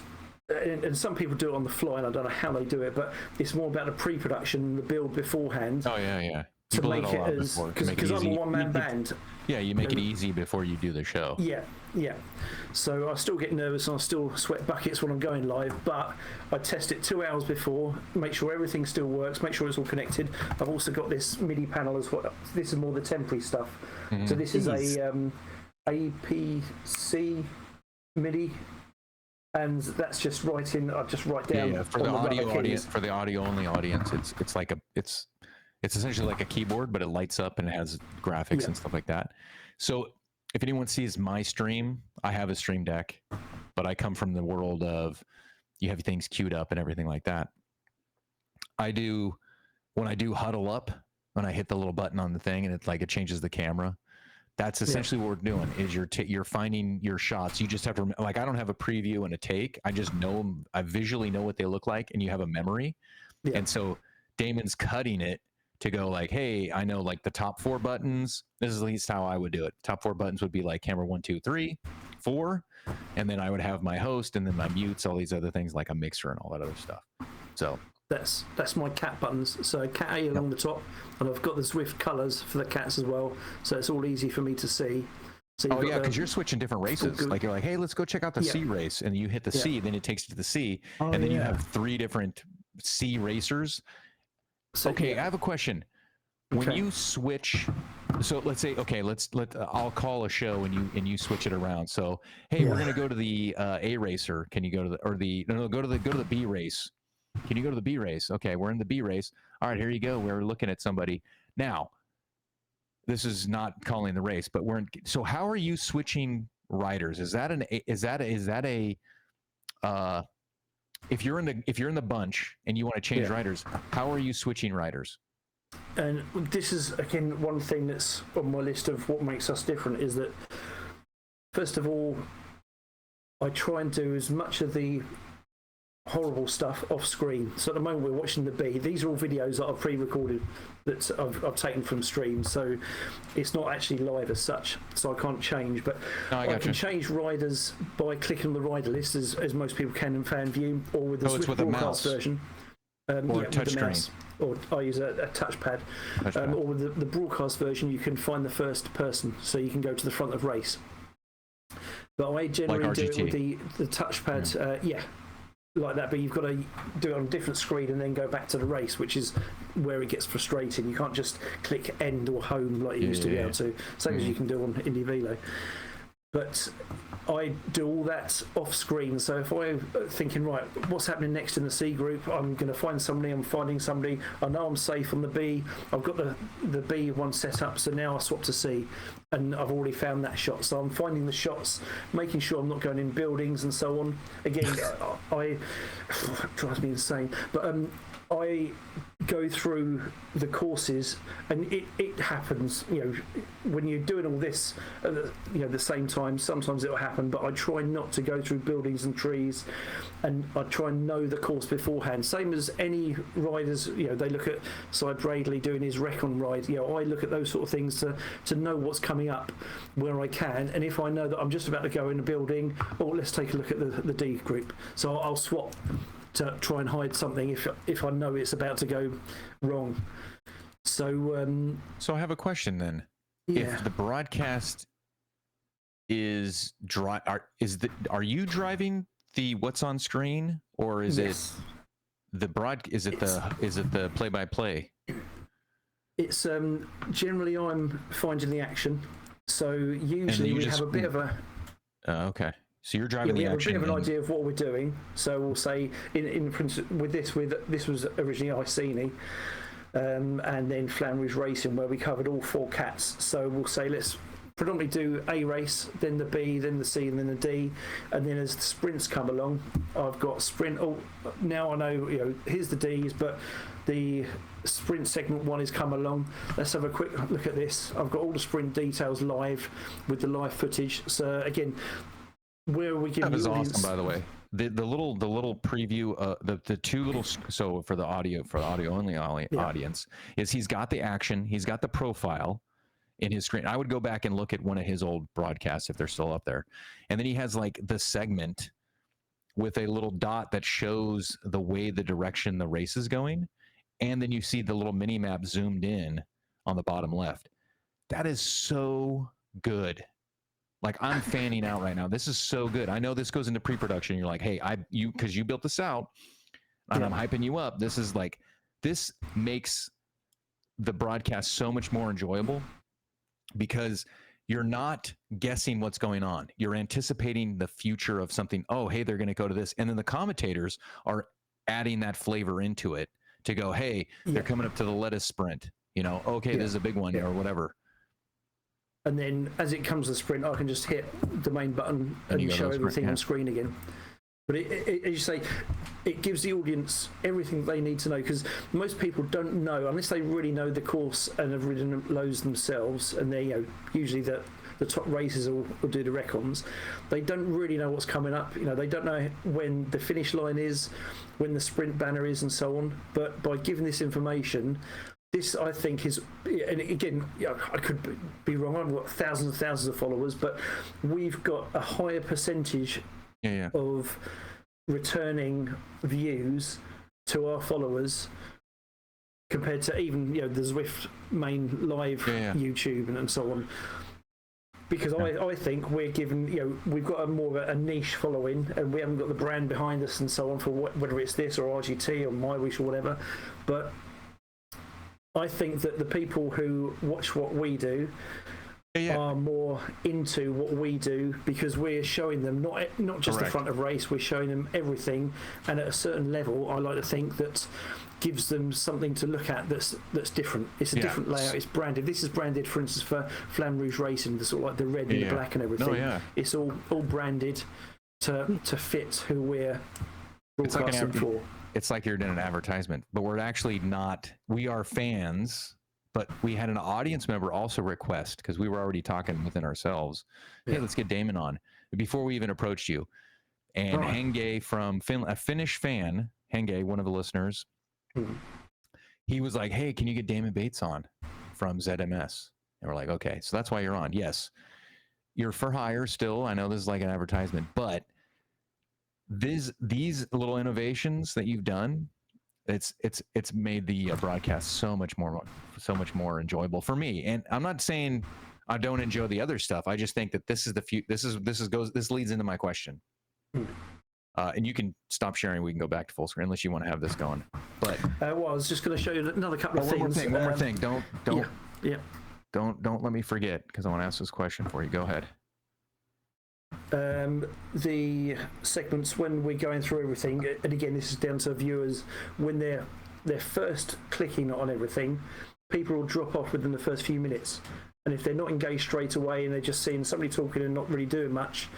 and some people do it on the fly, and I don't know how they do it, but it's more about the pre-production, the build beforehand. Oh yeah. To make it as, because I'm a one-man band. Yeah, you make it easy before you do the show. Yeah. So I still get nervous and I still sweat buckets when I'm going live, but I test it 2 hours before, make sure everything still works, make sure it's all connected. I've also got this MIDI panel as well. This is more the temporary stuff. So this is a APC MIDI, and that's just writing. I just write down for the audio audience. For the audio only audience, it's like it's essentially like a keyboard, but it lights up and it has graphics and stuff like that. So if anyone sees my stream, I have a Stream Deck, but I come from the world of you have things queued up and everything like that. When I do huddle up, when I hit the little button on the thing and it changes the camera. That's essentially what we're doing. Is you're finding your shots. You just have to, like, I don't have a preview and a take. I just know them. I visually know what they look like, and you have a memory. And so Damon's cutting it to go like, hey, I know like the top 4 buttons. This is at least how I would do it. Top 4 buttons would be like camera 1, 2, 3, 4, and then I would have my host and then my mutes, all these other things like a mixer and all that other stuff. So that's my cat buttons. So cat A along the top, and I've got the Zwift colours for the cats as well. So it's all easy for me to see. So because you're switching different races. Like you're like, hey, let's go check out the C race, and you hit the C, then it takes you to the C, and then you have 3 different C racers. So, I have a question. When you switch, so let's say, I'll call a show and you switch it around. So, hey, we're gonna go to the A racer. Can you go to go to the B race? Can you go to the B race? Okay, we're in the B race. All right, here you go. We're looking at somebody now. This is not calling the race, but so how are you switching riders? Is that if you're in the bunch and you want to change riders, how are you switching riders? And this is again one thing that's on my list of what makes us different is that, first of all, I try and do as much of the horrible stuff off screen. So at the moment we're watching the B. These are all videos that I've pre-recorded that I've taken from streams. So it's not actually live as such. So I can't change, but I can change riders by clicking on the rider list as most people can in fan view, or with the Swift broadcast version. Or touchscreen. Or I use a touchpad. Or with the broadcast version, you can find the first person, so you can go to the front of race. But I generally do it with the touchpad. Like that, but you've got to do it on a different screen and then go back to the race, which is where it gets frustrating. You can't just click end or home like you used to be able to, same as you can do on Indie Velo. But I do all that off screen. So if I'm thinking, right, what's happening next in the C group? I'm going to find somebody. I'm finding somebody. I know I'm safe on the B. I've got the B one set up. So now I swap to C, and I've already found that shot. So I'm finding the shots, making sure I'm not going in buildings and so on. Again, it drives me insane. But I go through the courses, and it happens, when you're doing all this at the same time. Sometimes it'll happen, but I try not to go through buildings and trees, and I try and know the course beforehand. Same as any riders, they look at Cy Bradley doing his Recon ride. I look at those sort of things to know what's coming up where I can, and if I know that I'm just about to go in a building, let's take a look at the D group. So I'll swap to try and hide something if I know it's about to go wrong. So I have a question then. Yeah. If the broadcast is are you driving the what's on screen, or is yes. it the play-by-play? It's generally I'm finding the action. So usually we have a bit of a okay. So you're driving we the action. We have a bit of an idea of what we're doing. So we'll say in principle with this was originally Iceni, and then Flannery's Racing, where we covered all 4 cats. So we'll say let's predominantly do A race, then the B, then the C, and then the D, and then as the sprints come along, I've got sprint. Now I know here's the D's, but the sprint segment 1 is come along. Let's have a quick look at this. I've got all the sprint details live with the live footage. So again, where are we giving that was awesome, by the way. The little preview, the 2 little, so for the audio only audience, is he's got the action, he's got the profile in his screen. I would go back and look at one of his old broadcasts if they're still up there, and then he has like the segment with a little dot that shows the way the direction the race is going, and then you see the little mini map zoomed in on the bottom left. That is so good. Like, I'm fanning out right now. This is so good. I know this goes into pre-production. You're like, hey, because you built this out, and I'm hyping you up. This makes the broadcast so much more enjoyable, because you're not guessing what's going on. You're anticipating the future of something. Oh, hey, they're going to go to this. And then the commentators are adding that flavor into it to go, hey, they're coming up to the lettuce sprint. Okay, this is a big one or whatever. And then as it comes to the sprint, I can just hit the main button and show everything on screen again. But as you say, it gives the audience everything they need to know, because most people don't know, unless they really know the course and have ridden loads themselves, and they're usually the top racers will do the recons. They don't really know what's coming up. They don't know when the finish line is, when the sprint banner is, and so on. But by giving this information, this, I think, is, and again, I could be wrong. I've got thousands and thousands of followers, but we've got a higher percentage of returning views to our followers compared to even the Zwift main live YouTube and so on. Because I think we're given, we've got a more of a niche following, and we haven't got the brand behind us and so on for whether it's this or RGT or MyWish or whatever. But I think that the people who watch what we do are more into what we do, because we're showing them not just the front of race, we're showing them everything, and at a certain level, I like to think that gives them something to look at that's different. It's a different layout. It's branded. This is branded, for instance, for Flannery's Racing, the sort of like the red and the black and everything. It's all branded to fit who we're broadcasting for. It's like you're doing an advertisement, but we're actually not. We are fans, but we had an audience member also request, because we were already talking within ourselves, hey, let's get Damon on, before we even approached you. And Henge from Finland, a Finnish fan, Henge, one of the listeners, he was like, hey, can you get Damon Bates on from ZMS? And we're like, okay, so that's why you're on. Yes, you're for hire still. I know this is like an advertisement, but these little innovations that you've done, it's made the broadcast so much more enjoyable for me. And I'm not saying I don't enjoy the other stuff. I just think that this is this leads into my question. And you can stop sharing. We can go back to full screen unless you want to have this going. But I was just going to show you another couple of things. One more thing. Don't let me forget, because I want to ask this question for you. Go ahead. The segments when we're going through everything, and again, this is down to viewers, when they're first clicking on everything, people will drop off within the first few minutes, and if they're not engaged straight away and they're just seeing somebody talking and not really doing much,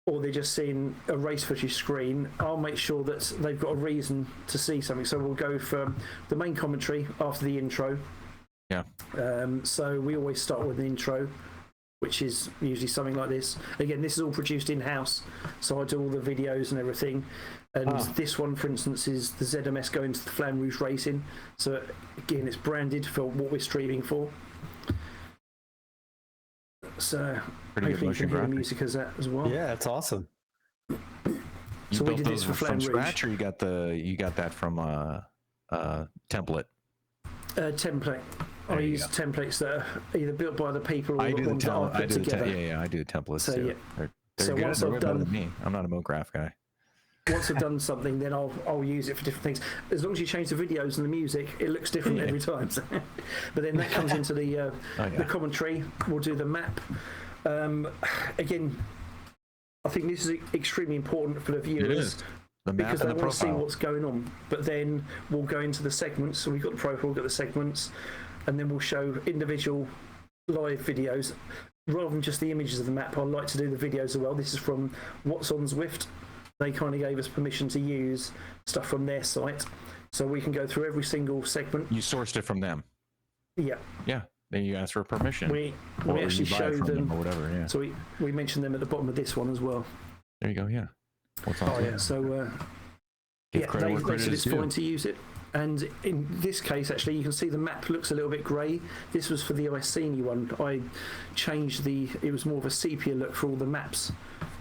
or they're just seeing a race footage screen, I'll make sure that they've got a reason to see something. So we'll go for the main commentary after the intro. Yeah. So we always start with an intro, which is usually something like this. Again, this is all produced in-house, so I do all the videos and everything. And this one, for instance, is the ZMS going to the Flamme Rouge Racing. So again, it's branded for what we're streaming for. So hopefully you can hear the music as that as well. Yeah, it's awesome. So we did this for Flamme Rouge. Scratch, or you got that from template? Template. I use templates that are either built by the people or the ones that I put together. I do the templates so, too. Yeah. They're so good. once They're I've better done than me. I'm not a MoGraph guy. Once I've done something, then I'll use it for different things. As long as you change the videos and the music, it looks different every time. So, but then that comes into the commentary. We'll do the map. Again, I think this is extremely important for the viewers. Because they want to see what's going on. But then we'll go into the segments. So we've got the profile, we've got the segments, and then we'll show individual live videos. Rather than just the images of the map, I like to do the videos as well. This is from What's on Zwift. They kind of gave us permission to use stuff from their site. So we can go through every single segment. You sourced it from them? Yeah. Yeah. Then you asked for permission. We actually show them or whatever. Yeah. So we mentioned them at the bottom of this one as well. There you go. Yeah. What's on? Yeah. So they said it's fine to use it. And in this case, actually, you can see the map looks a little bit grey. This was for the Iceni one. I changed it was more of a sepia look for all the maps.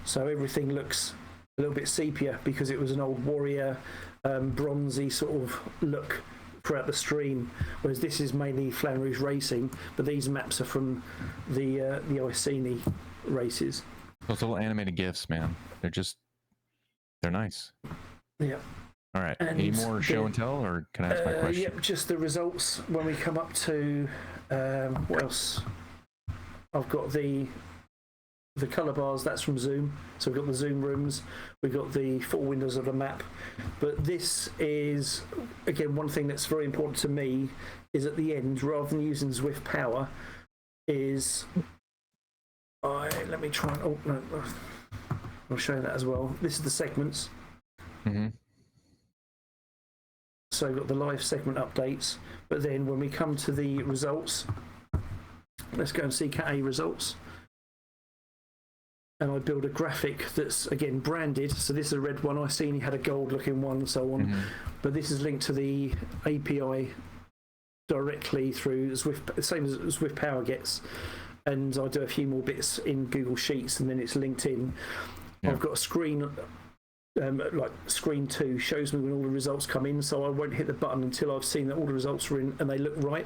So everything looks a little bit sepia because it was an old warrior, bronzy sort of look throughout the stream. Whereas this is mainly Flamme Rouge Racing, but these maps are from the Iceni races. Those little animated GIFs, man. They're nice. Yeah. All right. And any more show and tell, or can I ask my question? Yep, just the results when we come up to what else? I've got the colour bars. That's from Zoom. So we've got the Zoom rooms. We've got the full windows of the map. But this is again one thing that's very important to me is at the end, rather than using Zwift Power, is let me try. Oh no, I'll show you that as well. This is the segments. Mm-hmm. So we've got the live segment updates, but then when we come to the results, let's go and see Cat A results. And I build a graphic that's, again, branded. So this is a red one. I seen he had a gold looking one and so on. Mm-hmm. But this is linked to the API directly through Zwift, the same as Zwift Power gets. And I do a few more bits in Google Sheets and then it's linked in. Yeah. I've got a screen... like screen 2 shows me when all the results come in, so I won't hit the button until I've seen that all the results are in and they look right,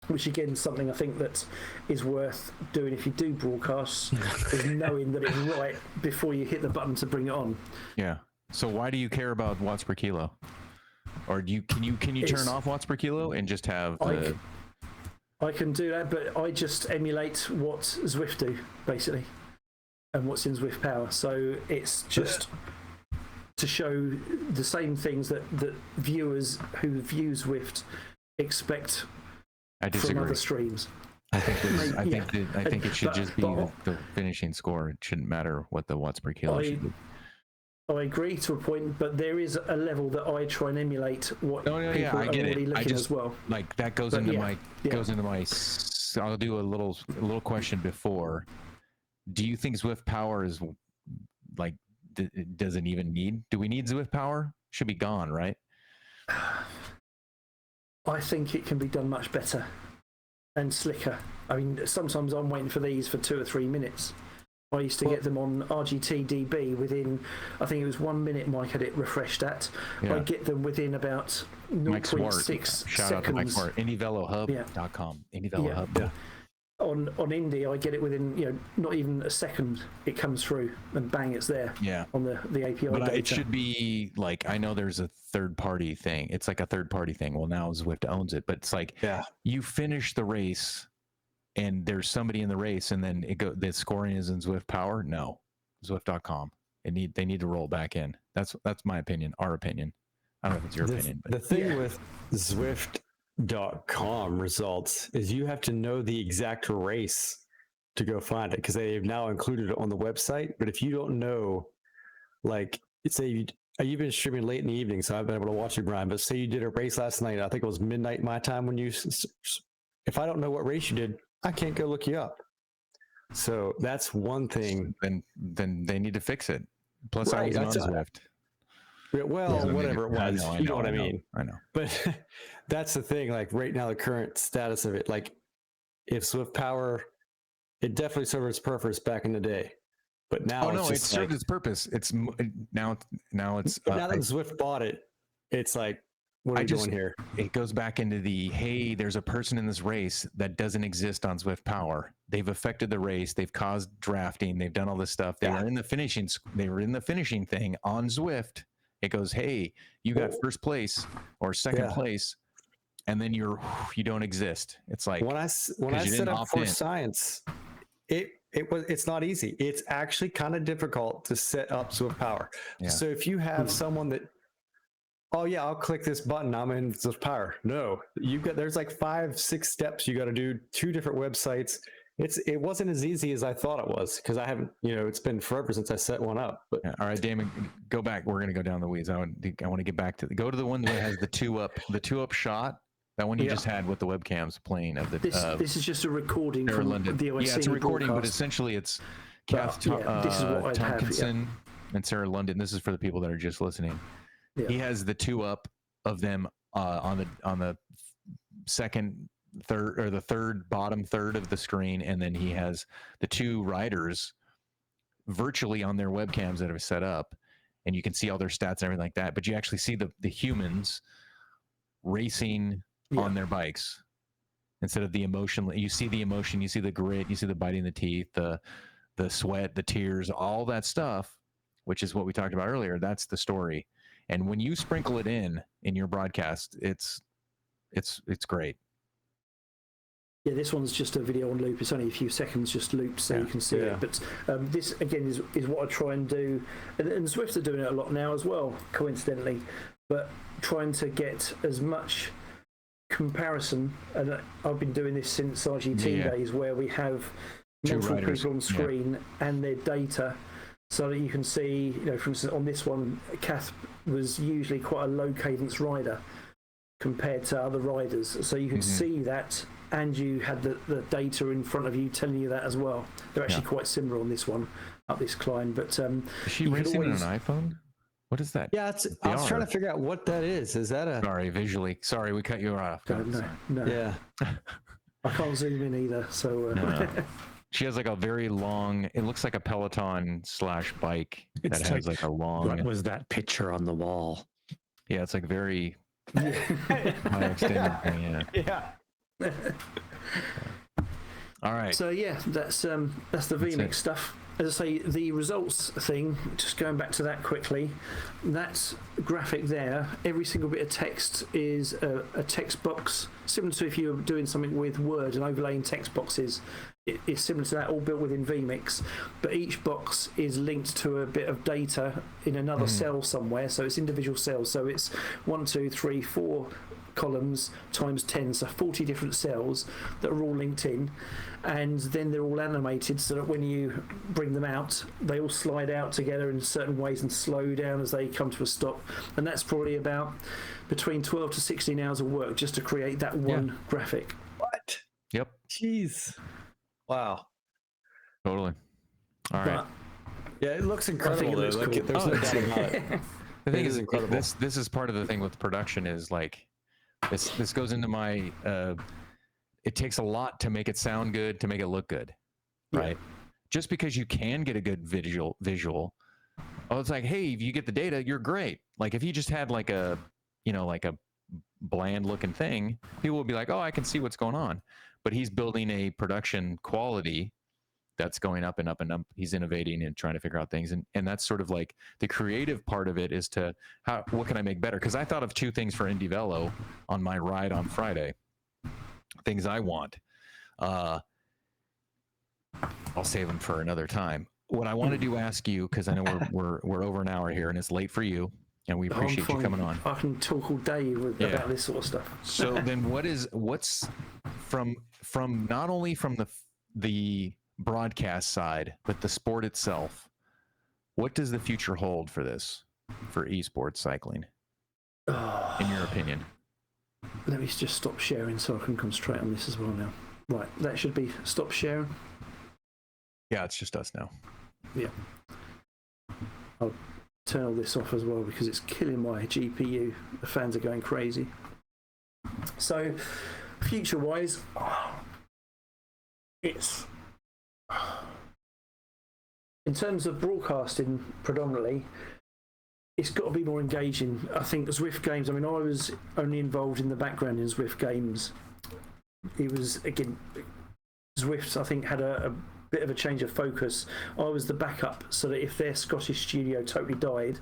which again is something I think that is worth doing if you do broadcasts, is knowing that it's right before you hit the button to bring it on. Yeah. So why do you care about watts per kilo? Or can you turn off watts per kilo and just have the... I can do that, but I just emulate what Zwift do basically and what's in Zwift Power, so it's just to show the same things that viewers who view Zwift expect from other streams. I think it should just be the finishing score. It shouldn't matter what the watts per kilo should be. I agree to a point, but there is a level that I try and emulate what people are already looking as well. Like that goes into my. I'll do a little question before. Do you think Zwift Power is like? Does it even need? Do we need Zwift Power? Should be gone, right? I think it can be done much better and slicker. I mean, sometimes I'm waiting for these for 2 or 3 minutes. I used to get them on RGTDB within, I think it was 1 minute Mike had it refreshed at. Yeah. I get them within about 0.6 seconds. Shout out to Mike Swart. IndyVeloHub.com. IndyVeloHub. Yeah. On Indy, I get it within not even a second. It comes through and bang, it's there. Yeah. On the API. But data. It should be like, I know there's a third party thing. It's like a third party thing. Well, now Zwift owns it, but it's like you finish the race and there's somebody in the race, and then the scoring is in Zwift Power. No, Zwift.com. They need to roll back in. That's my opinion. Our opinion. I don't know if it's your opinion. But. The thing with Zwift.com results is you have to know the exact race to go find it because they've now included it on the website. But if you don't know, like, say you've been streaming late in the evening, so I've been able to watch you, Brian. But say you did a race last night, I think it was midnight my time when you. If I don't know what race you did, I can't go look you up. So that's one thing. Then they need to fix it. Plus, Right, I was on Zwift. Well, whatever it was, you know what I mean. I know. But that's the thing. Like right now, the current status of it, like if Zwift Power, it definitely served its purpose back in the day. But now, it served its purpose. It's now it's now that Zwift bought it, it's like, what are you doing here? It goes back into the, hey, there's a person in this race that doesn't exist on Zwift Power. They've affected the race. They've caused drafting. They've done all this stuff. They were in the finishing. They were in the finishing thing on Zwift. It goes, hey, you got first place or second place, and then you don't exist. It's like when I set up for science, it's not easy. It's actually kind of difficult to set up Zwift Power. Yeah. So if you have someone that, oh yeah, I'll click this button, I'm in Zwift Power. No, there's like 5-6 steps you got to do, 2 different websites. It wasn't as easy as I thought it was because I haven't, it's been forever since I set one up. But all right, Damon, go back. We're gonna go down the weeds. I want to get back to go to the one that has the two up shot. That one you just had with the webcams playing of the. This is just a recording from London. the OSC it's a recording, broadcast. But essentially it's Kath Tompkinson and Sarah London. This is for the people that are just listening. Yeah. He has the 2 up of them on the second, third, or the third bottom third of the screen, and then he has the 2 riders virtually on their webcams that are set up, and you can see all their stats and everything like that. But you actually see the humans racing on their bikes instead of the emotion. You see the emotion, you see the grit, you see the biting the teeth, the sweat, the tears, all that stuff, which is what we talked about earlier. That's the story. And when you sprinkle it in your broadcast, it's great. Yeah, this one's just a video on loop. It's only a few seconds, just loops, so you can see it. But this, again, is what I try and do. And Zwift are doing it a lot now as well, coincidentally. But trying to get as much comparison, and I've been doing this since RGT days, where we have multiple people on screen and their data, so that you can see, for instance, on this one, Kath was usually quite a low cadence rider compared to other riders. So you can see that, and you had the data in front of you telling you that as well. They're actually quite similar on this one, up this climb. But is she racing on an iPhone? What is that? Yeah, I was trying to figure out what that is. Is that a... Sorry, we cut you off. No. Yeah. I can't zoom in either, so... No. She has like a very long, it looks like a Peloton / bike that has like a long... What was that picture on the wall? Yeah, it's like very... extended thing, yeah. All right. So yeah, that's the vMix stuff. As I say, the results thing, just going back to that quickly, that graphic there, every single bit of text is a text box, similar to if you were doing something with Word and overlaying text boxes. It's similar to that, all built within vMix, but each box is linked to a bit of data in another cell somewhere, so it's individual cells. So it's 1, 2, 3, 4 columns times 10, so 40 different cells that are all linked in, and then they're all animated so that when you bring them out, they all slide out together in certain ways and slow down as they come to a stop. And that's probably about between 12 to 16 hours of work just to create that one graphic. What? Yep. Jeez. Wow. Totally. All right. Yeah, it looks incredible. There's no doubt about it. The thing is incredible. This is part of the thing with production is like this goes into my it takes a lot to make it sound good, to make it look good, right? Just because you can get a good visual, it's like, hey, if you get the data, you're great. Like if you just had like a bland looking thing, people would be like, oh, I can see what's going on. But he's building a production quality that's going up and up and up. He's innovating and trying to figure out things. And that's sort of like the creative part of it is to what can I make better? Because I thought of 2 things for Indy Velo on my ride on Friday. Things I want. I'll save them for another time. What I wanted to ask you, because I know we're over an hour here and it's late for you, and we appreciate you coming on. I can talk all day about this sort of stuff. So then what's from not only from the broadcast side, but the sport itself, what does the future hold for this, for esports cycling, in your opinion? Let me just stop sharing so I can concentrate on this as well now. Right, that should be stop sharing. Yeah, it's just us now. Yeah. I'll turn all this off as well because it's killing my GPU. The fans are going crazy. So, future-wise, it's... In terms of broadcasting predominantly, it's got to be more engaging. I think Zwift Games, I mean, I was only involved in the background in Zwift Games. It was, again, Zwift, I think, had a bit of a change of focus. I was the backup so that if their Scottish studio totally died,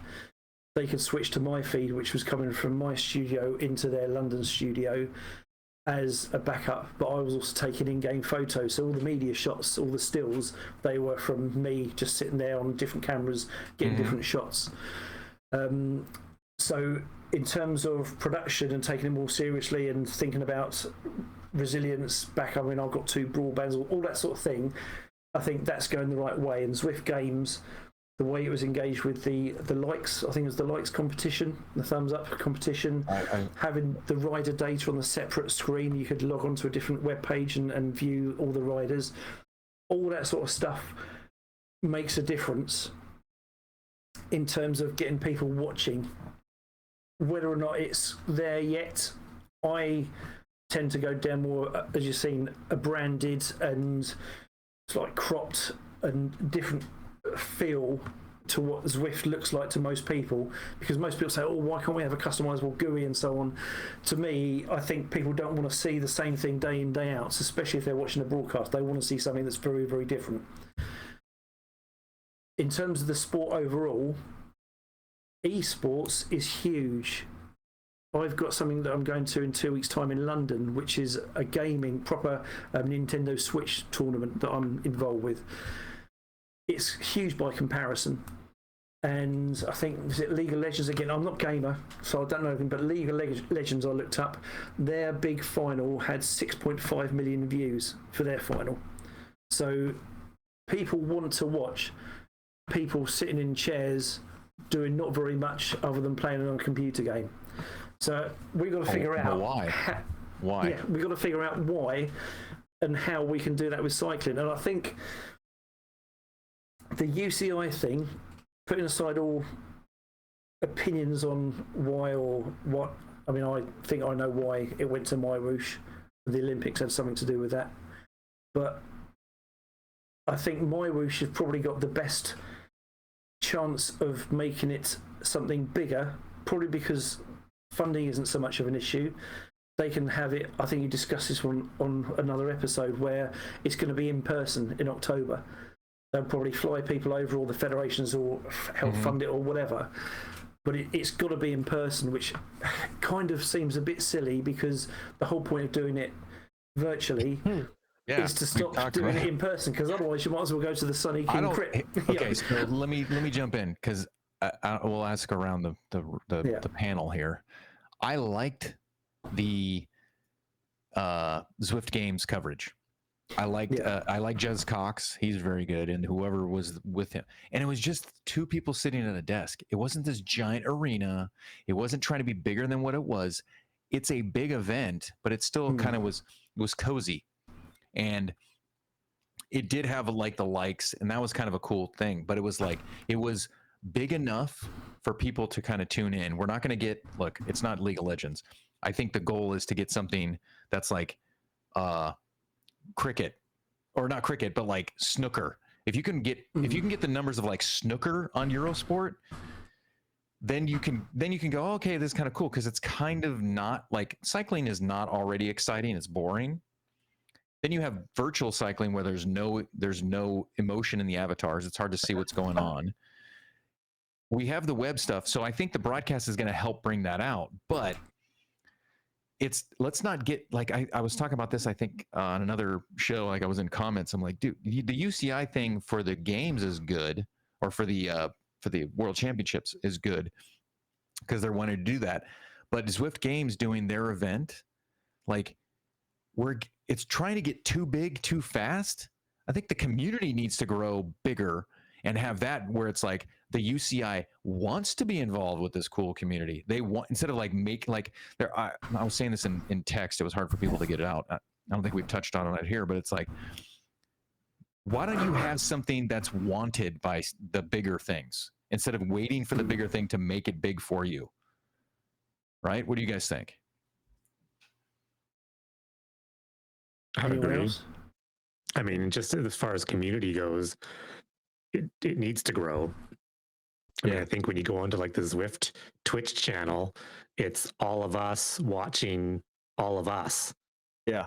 they could switch to my feed, which was coming from my studio into their London studio as a backup. But I was also taking in-game photos, so all the media shots, all the stills, they were from me just sitting there on different cameras getting different shots. So in terms of production and taking it more seriously and thinking about resilience back, I mean, I've got 2 broadbands, all that sort of thing, I think that's going the right way. And Zwift Games, the way it was engaged with the likes, I think it was the likes competition, the thumbs up competition, having the rider data on a separate screen, you could log onto a different web page and view all the riders. All that sort of stuff makes a difference in terms of getting people watching. Whether or not it's there yet, I tend to go down more, as you've seen, a branded and it's like cropped and different feel to what Zwift looks like to most people, because most people say, oh, why can't we have a customizable GUI and so on. To me, I think people don't want to see the same thing day in, day out, especially if they're watching a broadcast. They want to see something that's very, very different. In terms of the sport overall, esports is huge. I've got something that I'm going to in 2 weeks' time in London, which is a gaming, proper Nintendo Switch tournament that I'm involved with. It's huge by comparison. And I think, is it League of Legends again? I'm not a gamer, so I don't know anything, but League of Legends I looked up, their big final had 6.5 million views for their final. So people want to watch people sitting in chairs doing not very much other than playing on a computer game. So we've got to figure out why. Yeah, we've got to figure out why and how we can do that with cycling. And I think the UCI thing, putting aside all opinions on why or what, I mean, I think I know why it went to Myrouche. The Olympics had something to do with that. But I think Myrouche has probably got the best chance of making it something bigger, probably because funding isn't so much of an issue. They can have it, I think you discussed this one on another episode, where it's going to be in person in October. They'll probably fly people over, or the federations will help fund it or whatever. But it's got to be in person, which kind of seems a bit silly, because the whole point of doing it virtually is to stop doing it in person, because otherwise you might as well go to the Sunny King Crypt. Okay, so let me jump in, because I will ask around the panel here. I liked the Zwift Games coverage. I liked Jez Cox. He's very good, and whoever was with him. And it was just 2 people sitting at a desk. It wasn't this giant arena. It wasn't trying to be bigger than what it was. It's a big event, but it still kind of was cozy. And it did have like the likes, and that was kind of a cool thing. But it was like, it was big enough for people to kind of tune in. We're not going to get, look, it's not League of Legends. I think the goal is to get something that's like cricket, or not cricket, but like snooker. If you can get the numbers of like snooker on Eurosport, then you can go, oh, okay, this is kind of cool, because it's kind of not like, cycling is not already exciting, it's boring. Then you have virtual cycling where there's no emotion in the avatars. It's hard to see what's going on. We have the web stuff, so I think the broadcast is going to help bring that out. But let's not get, like, I was talking about this, I think, on another show, like I was in comments. I'm like, dude, the UCI thing for the games is good, or for the World Championships is good, because they're wanting to do that. But Zwift Games doing their event, like, it's trying to get too big too fast. I think the community needs to grow bigger and have that where it's like the UCI wants to be involved with this cool community. They want, instead of like I was saying this in text, it was hard for people to get it out. I don't think we've touched on it here, but it's like, why don't you have something that's wanted by the bigger things instead of waiting for the bigger thing to make it big for you? Right? What do you guys think? I agree. I mean, just as far as community goes, it needs to grow. I mean, I think when you go onto like the Zwift Twitch channel, it's all of us watching all of us. Yeah.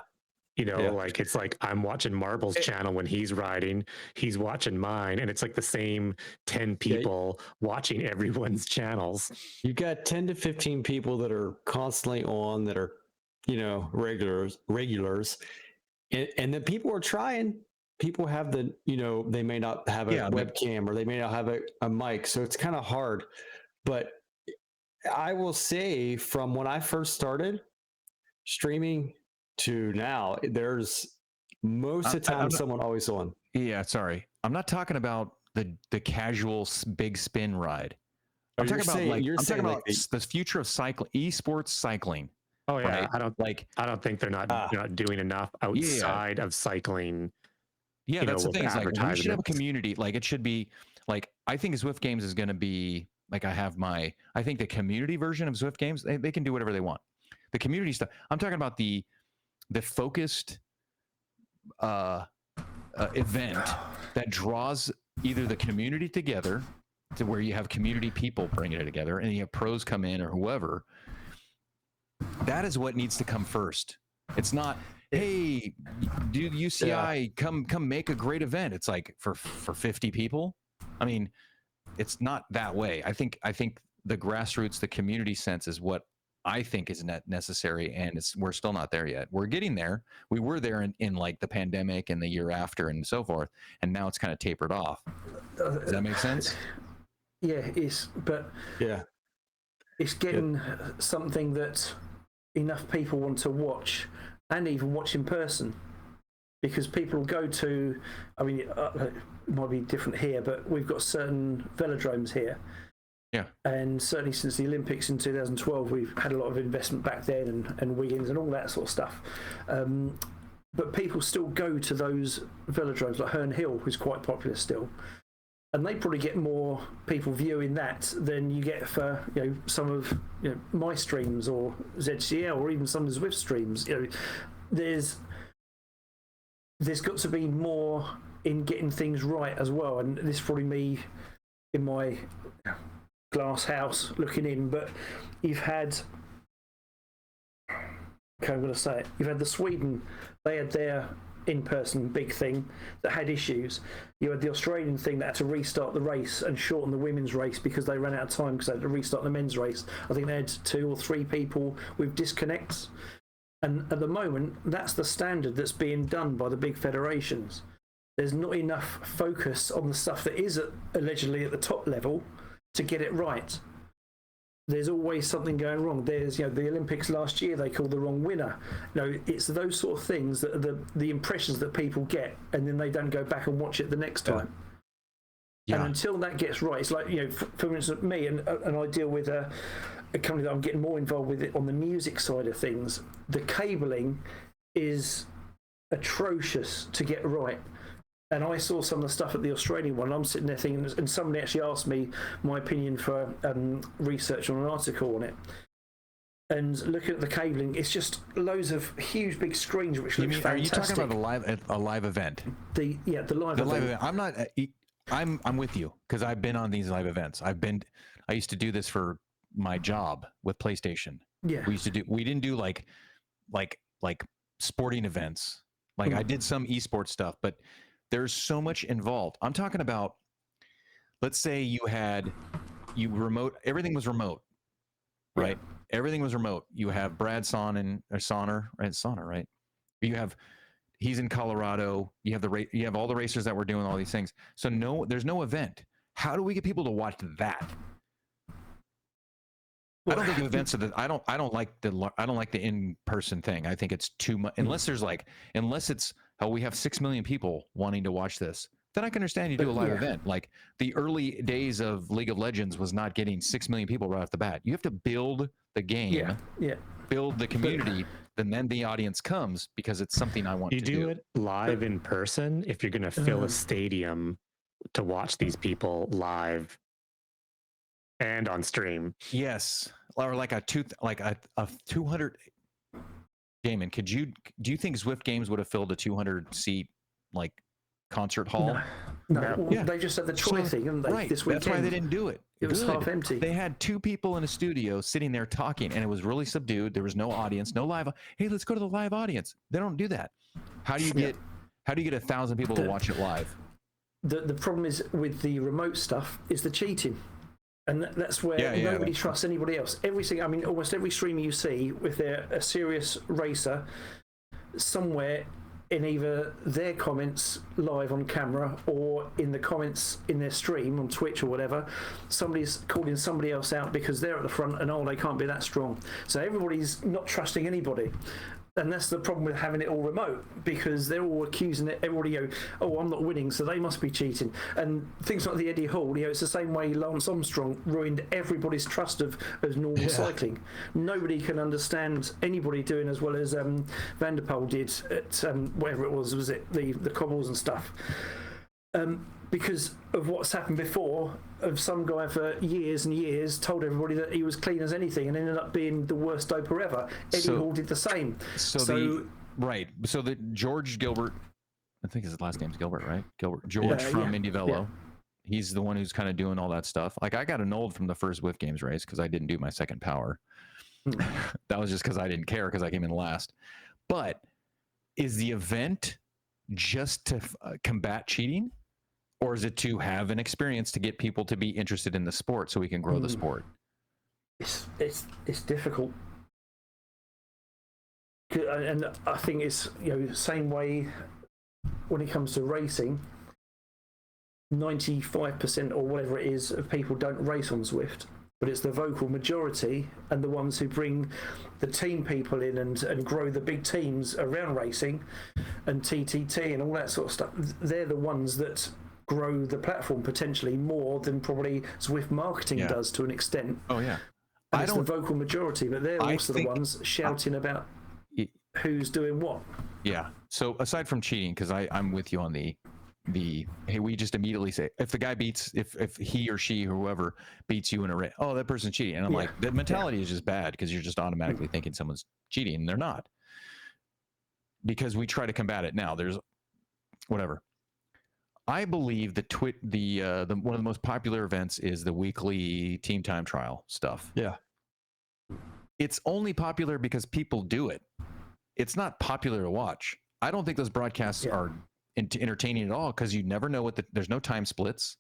You know, like it's like I'm watching Marble's channel when he's riding, he's watching mine, and it's like the same 10 people watching everyone's channels. You got 10 to 15 people that are constantly on, that are, you know, regulars, and then people are trying. People have the, you know, they may not have a webcam or they may not have a mic, so it's kind of hard. But I will say, from when I first started streaming to now, there's most of the time someone always on. Yeah, sorry, I'm not talking about the casual big spin ride. I'm talking about the future of cycling, esports cycling. Oh yeah, right? I don't think they're not doing enough outside of cycling. Yeah, that's the thing. Like, we should have a community. Like, it should be like, I think Zwift Games is going to be like, I think the community version of Zwift Games, they can do whatever they want. The community stuff. I'm talking about the focused event that draws either the community together to where you have community people bringing it together, and you have pros come in or whoever. That is what needs to come first. It's not, hey, dude, UCI, come make a great event. It's like for 50 people. I mean, it's not that way. I think the grassroots, the community sense is what I think is necessary, and we're still not there yet. We're getting there. We were there in like the pandemic and the year after and so forth, and now it's kind of tapered off. Does that make sense? Yeah, it's getting something that enough people want to watch, and even watch in person, because people will go to, I mean, it might be different here, but we've got certain velodromes here. Yeah. And certainly since the Olympics in 2012, we've had a lot of investment back then, and Wiggins and all that sort of stuff. But people still go to those velodromes, like Herne Hill, who's quite popular still. And they probably get more people viewing that than you get for, you know, some of, you know, my streams or ZCL or even some of the Zwift streams. You know, there's got to be more in getting things right as well. And this is probably me in my glass house looking in, but you've had, okay, I'm going to say it. You've had the Sweden, they had their in-person big thing that had issues. You had the Australian thing that had to restart the race and shorten the women's race because they ran out of time because they had to restart the men's race. I think they had 2 or 3 people with disconnects. And at the moment, that's the standard that's being done by the big federations. There's not enough focus on the stuff that is allegedly at the top level to get it right. There's always something going wrong. There's, you know, the Olympics last year, they called the wrong winner. You know, it's those sort of things that are the impressions that people get, and then they don't go back and watch it the next time. Yeah. And until that gets right, it's like, you know, for instance, me, and I deal with a company that I'm getting more involved with it on the music side of things. The cabling is atrocious to get right. And I saw some of the stuff at the Australian one. I'm sitting there thinking, and somebody actually asked me my opinion for research on an article on it. And looking at the cabling, it's just loads of huge big screens, which looks fantastic. Are you talking about a live event? The live event. I'm not. I'm with you, because I've been on these live events. I used to do this for my job with PlayStation. Yeah. We didn't do like sporting events. Like I did some esports stuff, but there's so much involved. I'm talking about, let's say everything was remote, right? Yeah. Everything was remote. You have Brad Sonner, right? He's in Colorado. You have all the racers that were doing all these things. So there's no event. How do we get people to watch that? I don't think events are I don't like the in-person thing. I think it's too much, unless it's hell, we have 6 million people wanting to watch this. Then I can understand you do a live event. Like the early days of League of Legends was not getting 6 million people right off the bat. You have to build the game, build the community, and then the audience comes because it's something I want to do. You do it live in person if you're going to fill a stadium to watch these people live and on stream. Yes, or like a 200. Damon, do you think Zwift Games would have filled a 200-seat like concert hall? No. Well, they just had the Troy thing, and this weekend. That's why they didn't do it. It was half empty. They had 2 people in a studio sitting there talking, and it was really subdued. There was no audience, no live. Hey, let's go to the live audience. They don't do that. How do you get 1,000 people to watch it live? The problem is with the remote stuff is the cheating. And that's where nobody trusts anybody else. Almost every streamer you see, if they're a serious racer, somewhere in either their comments live on camera or in the comments in their stream on Twitch or whatever, somebody's calling somebody else out because they're at the front and they can't be that strong. So everybody's not trusting anybody. And that's the problem with having it all remote, because they're all accusing everybody, I'm not winning, so they must be cheating. And things like the Eddie Hall, it's the same way Lance Armstrong ruined everybody's trust of normal cycling. Nobody can understand anybody doing as well as Van der Poel did at whatever it was it the cobbles and stuff. Because of what's happened before, of some guy for years and years told everybody that he was clean as anything and ended up being the worst doper ever. Eddie Hall did the same. So the George Gilbert, I think his last name's Gilbert, right? George from Indy Velo. He's the one who's kind of doing all that stuff. Like I got annulled from the first Zwift Games race because I didn't do my second power. That was just because I didn't care because I came in last. But is the event just to combat cheating? Or is it to have an experience to get people to be interested in the sport so we can grow the sport? It's difficult. And I think it's the same way when it comes to racing. 95% or whatever it is of people don't race on Zwift, but it's the vocal majority and the ones who bring the team people in and grow the big teams around racing and TTT and all that sort of stuff. They're the ones that grow the platform potentially more than probably Zwift marketing does to an extent. Oh yeah, and it's the vocal majority, but they're also the ones shouting about who's doing what. Yeah. So aside from cheating, because I'm with you on the hey, we just immediately say if the guy beats if he or she or whoever beats you in a race, oh, that person's cheating, and I'm like, that mentality is just bad because you're just automatically thinking someone's cheating and they're not, because we try to combat it. Now there's whatever. I believe the one of the most popular events is the weekly team time trial stuff. Yeah. It's only popular because people do it. It's not popular to watch. I don't think those broadcasts are entertaining at all because you never know there's no time splits.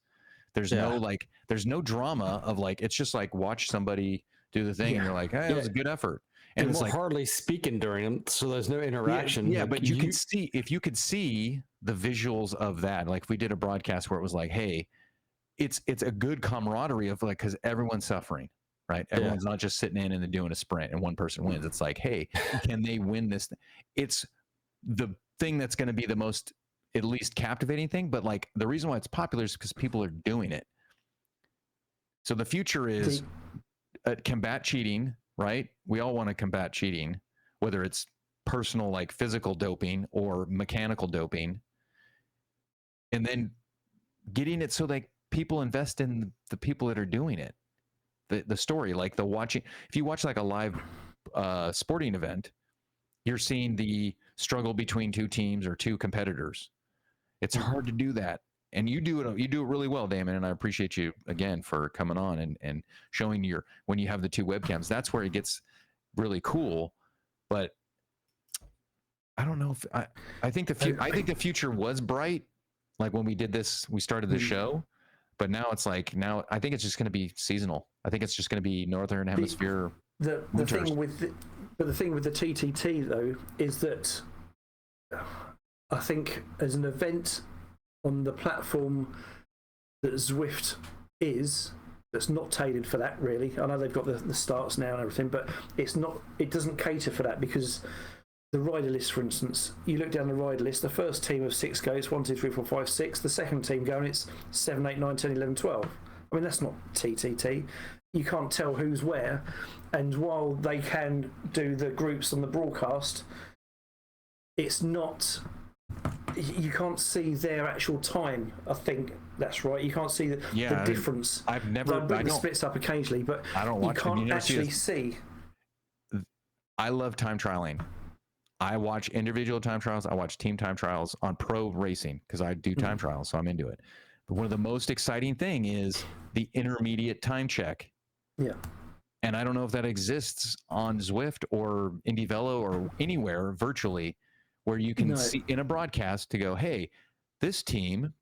There's no drama of it's just like watch somebody do the thing and you're like, hey, it was a good effort. And it's hardly speaking during them, so there's no interaction. Yeah, but you could see if you could see the visuals of that. Like if we did a broadcast where it was like, hey, it's a good camaraderie of because everyone's suffering, right? Everyone's not just sitting in and then doing a sprint and one person wins. It's like, hey, can they win this? It's the thing that's going to be the most at least captivating thing. But the reason why it's popular is because people are doing it. So the future is combat cheating. Right? We all want to combat cheating, whether it's personal, physical doping or mechanical doping. And then getting it so people invest in the people that are doing it. The story, the watching. If you watch a live sporting event, you're seeing the struggle between two teams or two competitors. It's hard to do that. And you do it really well, Damon, and I appreciate you again for coming on and showing when you have the two webcams. That's where it gets really cool. But I don't know if I think the future was bright, when we did this, we started the show. But now it's I think it's just going to be seasonal. I think it's just going to be Northern Hemisphere. The thing with the TTT though is that I think as an event on the platform that Zwift is, that's not tailored for that really. I know they've got the starts now and everything, but it doesn't cater for that because the rider list, for instance, you look down the rider list, the first team of 6 goes 1, 2, 3, 4, 5, 6. The second team going, it's 7, 8, 9, 10, 11, 12. I mean, that's not TTT. You can't tell who's where. And while they can do the groups on the broadcast, it's not, you can't see their actual time. I think that's right. You can't see the difference. I've never, I bring the splits up occasionally, but I don't watch, you can't actually see. I love time trialing. I watch individual time trials. I watch team time trials on pro racing because I do time trials, so I'm into it. But one of the most exciting thing is the intermediate time check. Yeah. And I don't know if that exists on Zwift or Indy Velo or anywhere virtually where you can see in a broadcast to go, hey, this team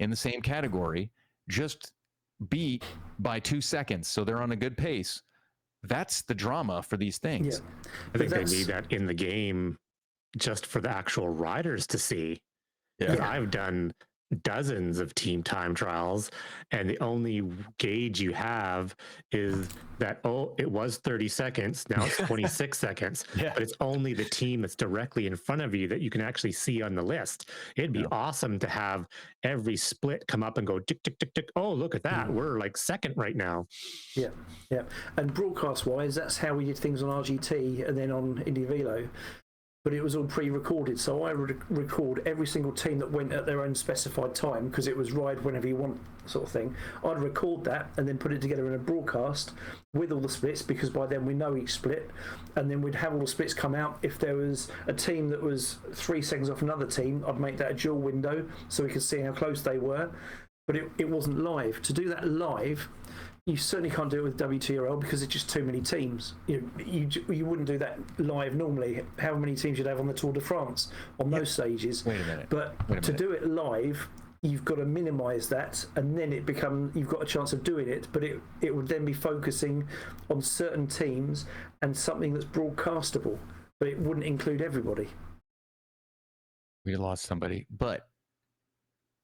in the same category just beat by 2 seconds, so they're on a good pace. That's the drama for these things. Yeah. I think they need that in the game just for the actual riders to see. Yeah. I've done dozens of team time trials, and the only gauge you have is that, oh, it was 30 seconds, now it's 26 seconds. Yeah. But it's only the team that's directly in front of you that you can actually see on the list. It'd be awesome to have every split come up and go tick, tick, tick, tick. Oh, look at that. We're like second right now. Yeah, yeah. And broadcast-wise, that's how we did things on RGT and then on Indy Velo. But it was all pre-recorded, so I would record every single team that went at their own specified time, because it was ride whenever you want sort of thing. I'd record that and then put it together in a broadcast with all the splits, because by then we know each split, and then we'd have all the splits come out. If there was a team that was 3 seconds off another team, I'd make that a dual window so we could see how close they were. But it wasn't live. To do that live, you certainly can't do it with WTRL because it's just too many teams. You wouldn't do that live normally. How many teams you'd have on the Tour de France on those stages? Wait a minute. But to do it live, you've got to minimise that, and then you've got a chance of doing it. But it would then be focusing on certain teams and something that's broadcastable, but it wouldn't include everybody. We lost somebody, but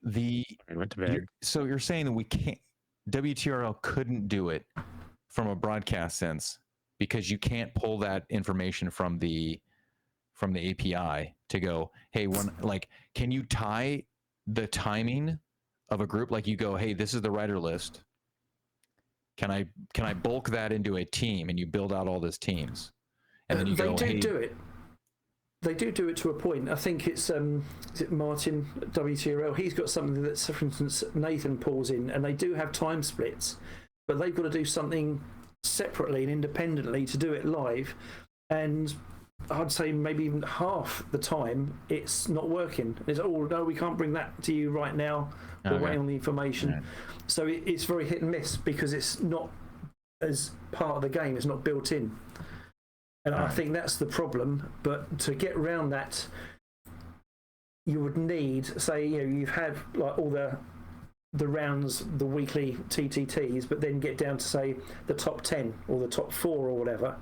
I went to bed. so you're saying that we can't. WTRL couldn't do it from a broadcast sense because you can't pull that information from the API to go, hey, can you tie the timing of a group? Like you go, hey, this is the rider list. Can I bulk that into a team, and you build out all those teams, and then you go, hey, do it. They do it to a point. I think it's is it Martin at WTRL? He's got something that, for instance, Nathan pulls in, and they do have time splits, but they've got to do something separately and independently to do it live. And I'd say maybe even half the time it's not working. It's no, we can't bring that to you right now. We're waiting on the information. Right. So it's very hit and miss because it's not as part of the game. It's not built in. And I think that's the problem. But to get around that, you would need, say, you've had like all the rounds, the weekly TTTs, but then get down to say the top 10 or the top 4 or whatever,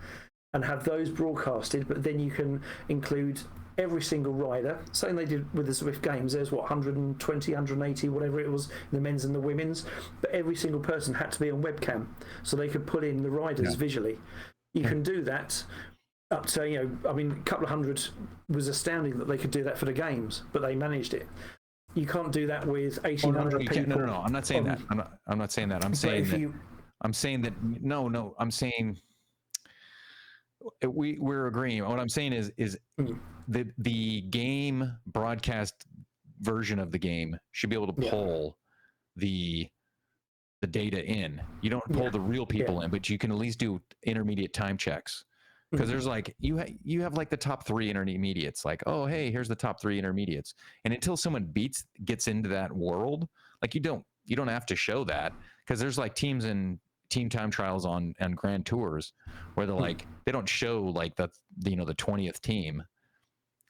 and have those broadcasted. But then you can include every single rider. Same they did with the Zwift Games. There's 120, 180, whatever it was, the men's and the women's. But every single person had to be on webcam, so they could put in the riders visually. You can do that up to, I mean, a couple of hundred was astounding that they could do that for the games, but they managed it. You can't do that with 1,800 people. No. I'm not saying that. I'm not saying that. I'm saying that. I'm saying that. No. I'm saying we're agreeing. What I'm saying is the game broadcast version of the game should be able to pull the data in. You don't pull the real people in, but you can at least do intermediate time checks. Because there's like you have like the top 3 intermediates, like, oh, hey, here's the top 3 intermediates, and until someone gets into that world, like you don't have to show that, because there's like teams in team time trials on grand tours where they're like, they don't show like the 20th team.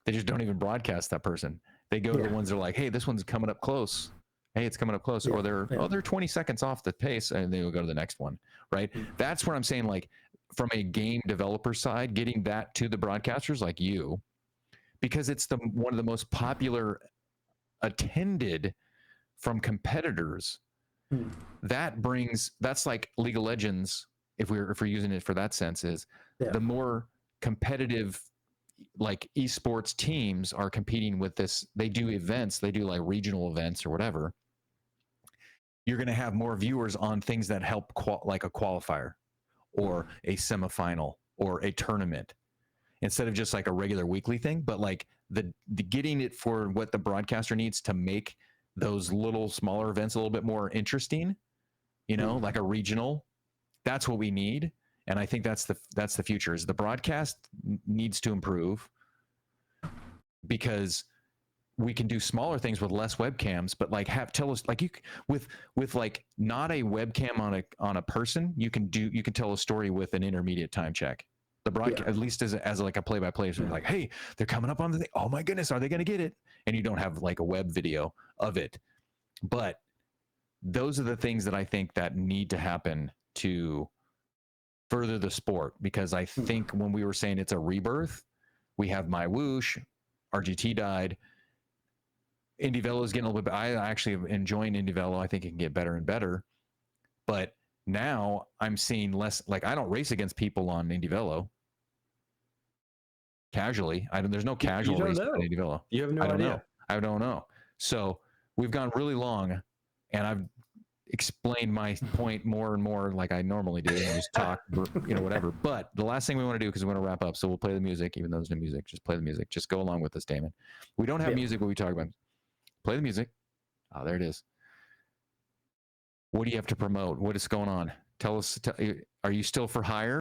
They just don't even broadcast that person. They go to the ones that are like, hey, this one's coming up close. Hey, it's coming up close. Or they're 20 seconds off the pace, and they will go to the next one. Right. That's where I'm saying, like, from a game developer side, getting that to the broadcasters like you, because it's one of the most popular attended from competitors. That's like League of Legends, if we're using it for that sense, is the more competitive like esports teams are competing with this. They do events, they do like regional events or whatever. You're going to have more viewers on things that help like a qualifier or a semifinal or a tournament, instead of just like a regular weekly thing. But like the getting it for what the broadcaster needs to make those little smaller events a little bit more interesting, you know, like a regional. That's what we need. And I think that's the future. Is the broadcast needs to improve, because we can do smaller things with less webcams, but like tell us, like, you with like not a webcam on a person, you can tell a story with an intermediate time check. The broadcast, at least as like a play-by-play, so like, hey, they're coming up on the thing. Oh my goodness, are they going to get it? And you don't have like a web video of it. But those are the things that I think that need to happen to further the sport, because I think when we were saying it's a rebirth, we have my whoosh, RGT died, Indie Velo is getting a little bit. I actually am enjoying Indie Velo. I think it can get better and better, but now I'm seeing less. Like, I don't race against people on Indie Velo casually. There's no casual race on Indie Velo. You have no idea. I don't know. So we've gone really long, and I've explained my point more and more like I normally do, and just talk, whatever. But the last thing we want to do, because we want to wrap up, so we'll play the music, even though there's no music. Just play the music. Just go along with us, Damon. We don't have music, but we talk about. Play the music. Oh, there it is. What do you have to promote? What is going on? Tell us. Are you still for hire?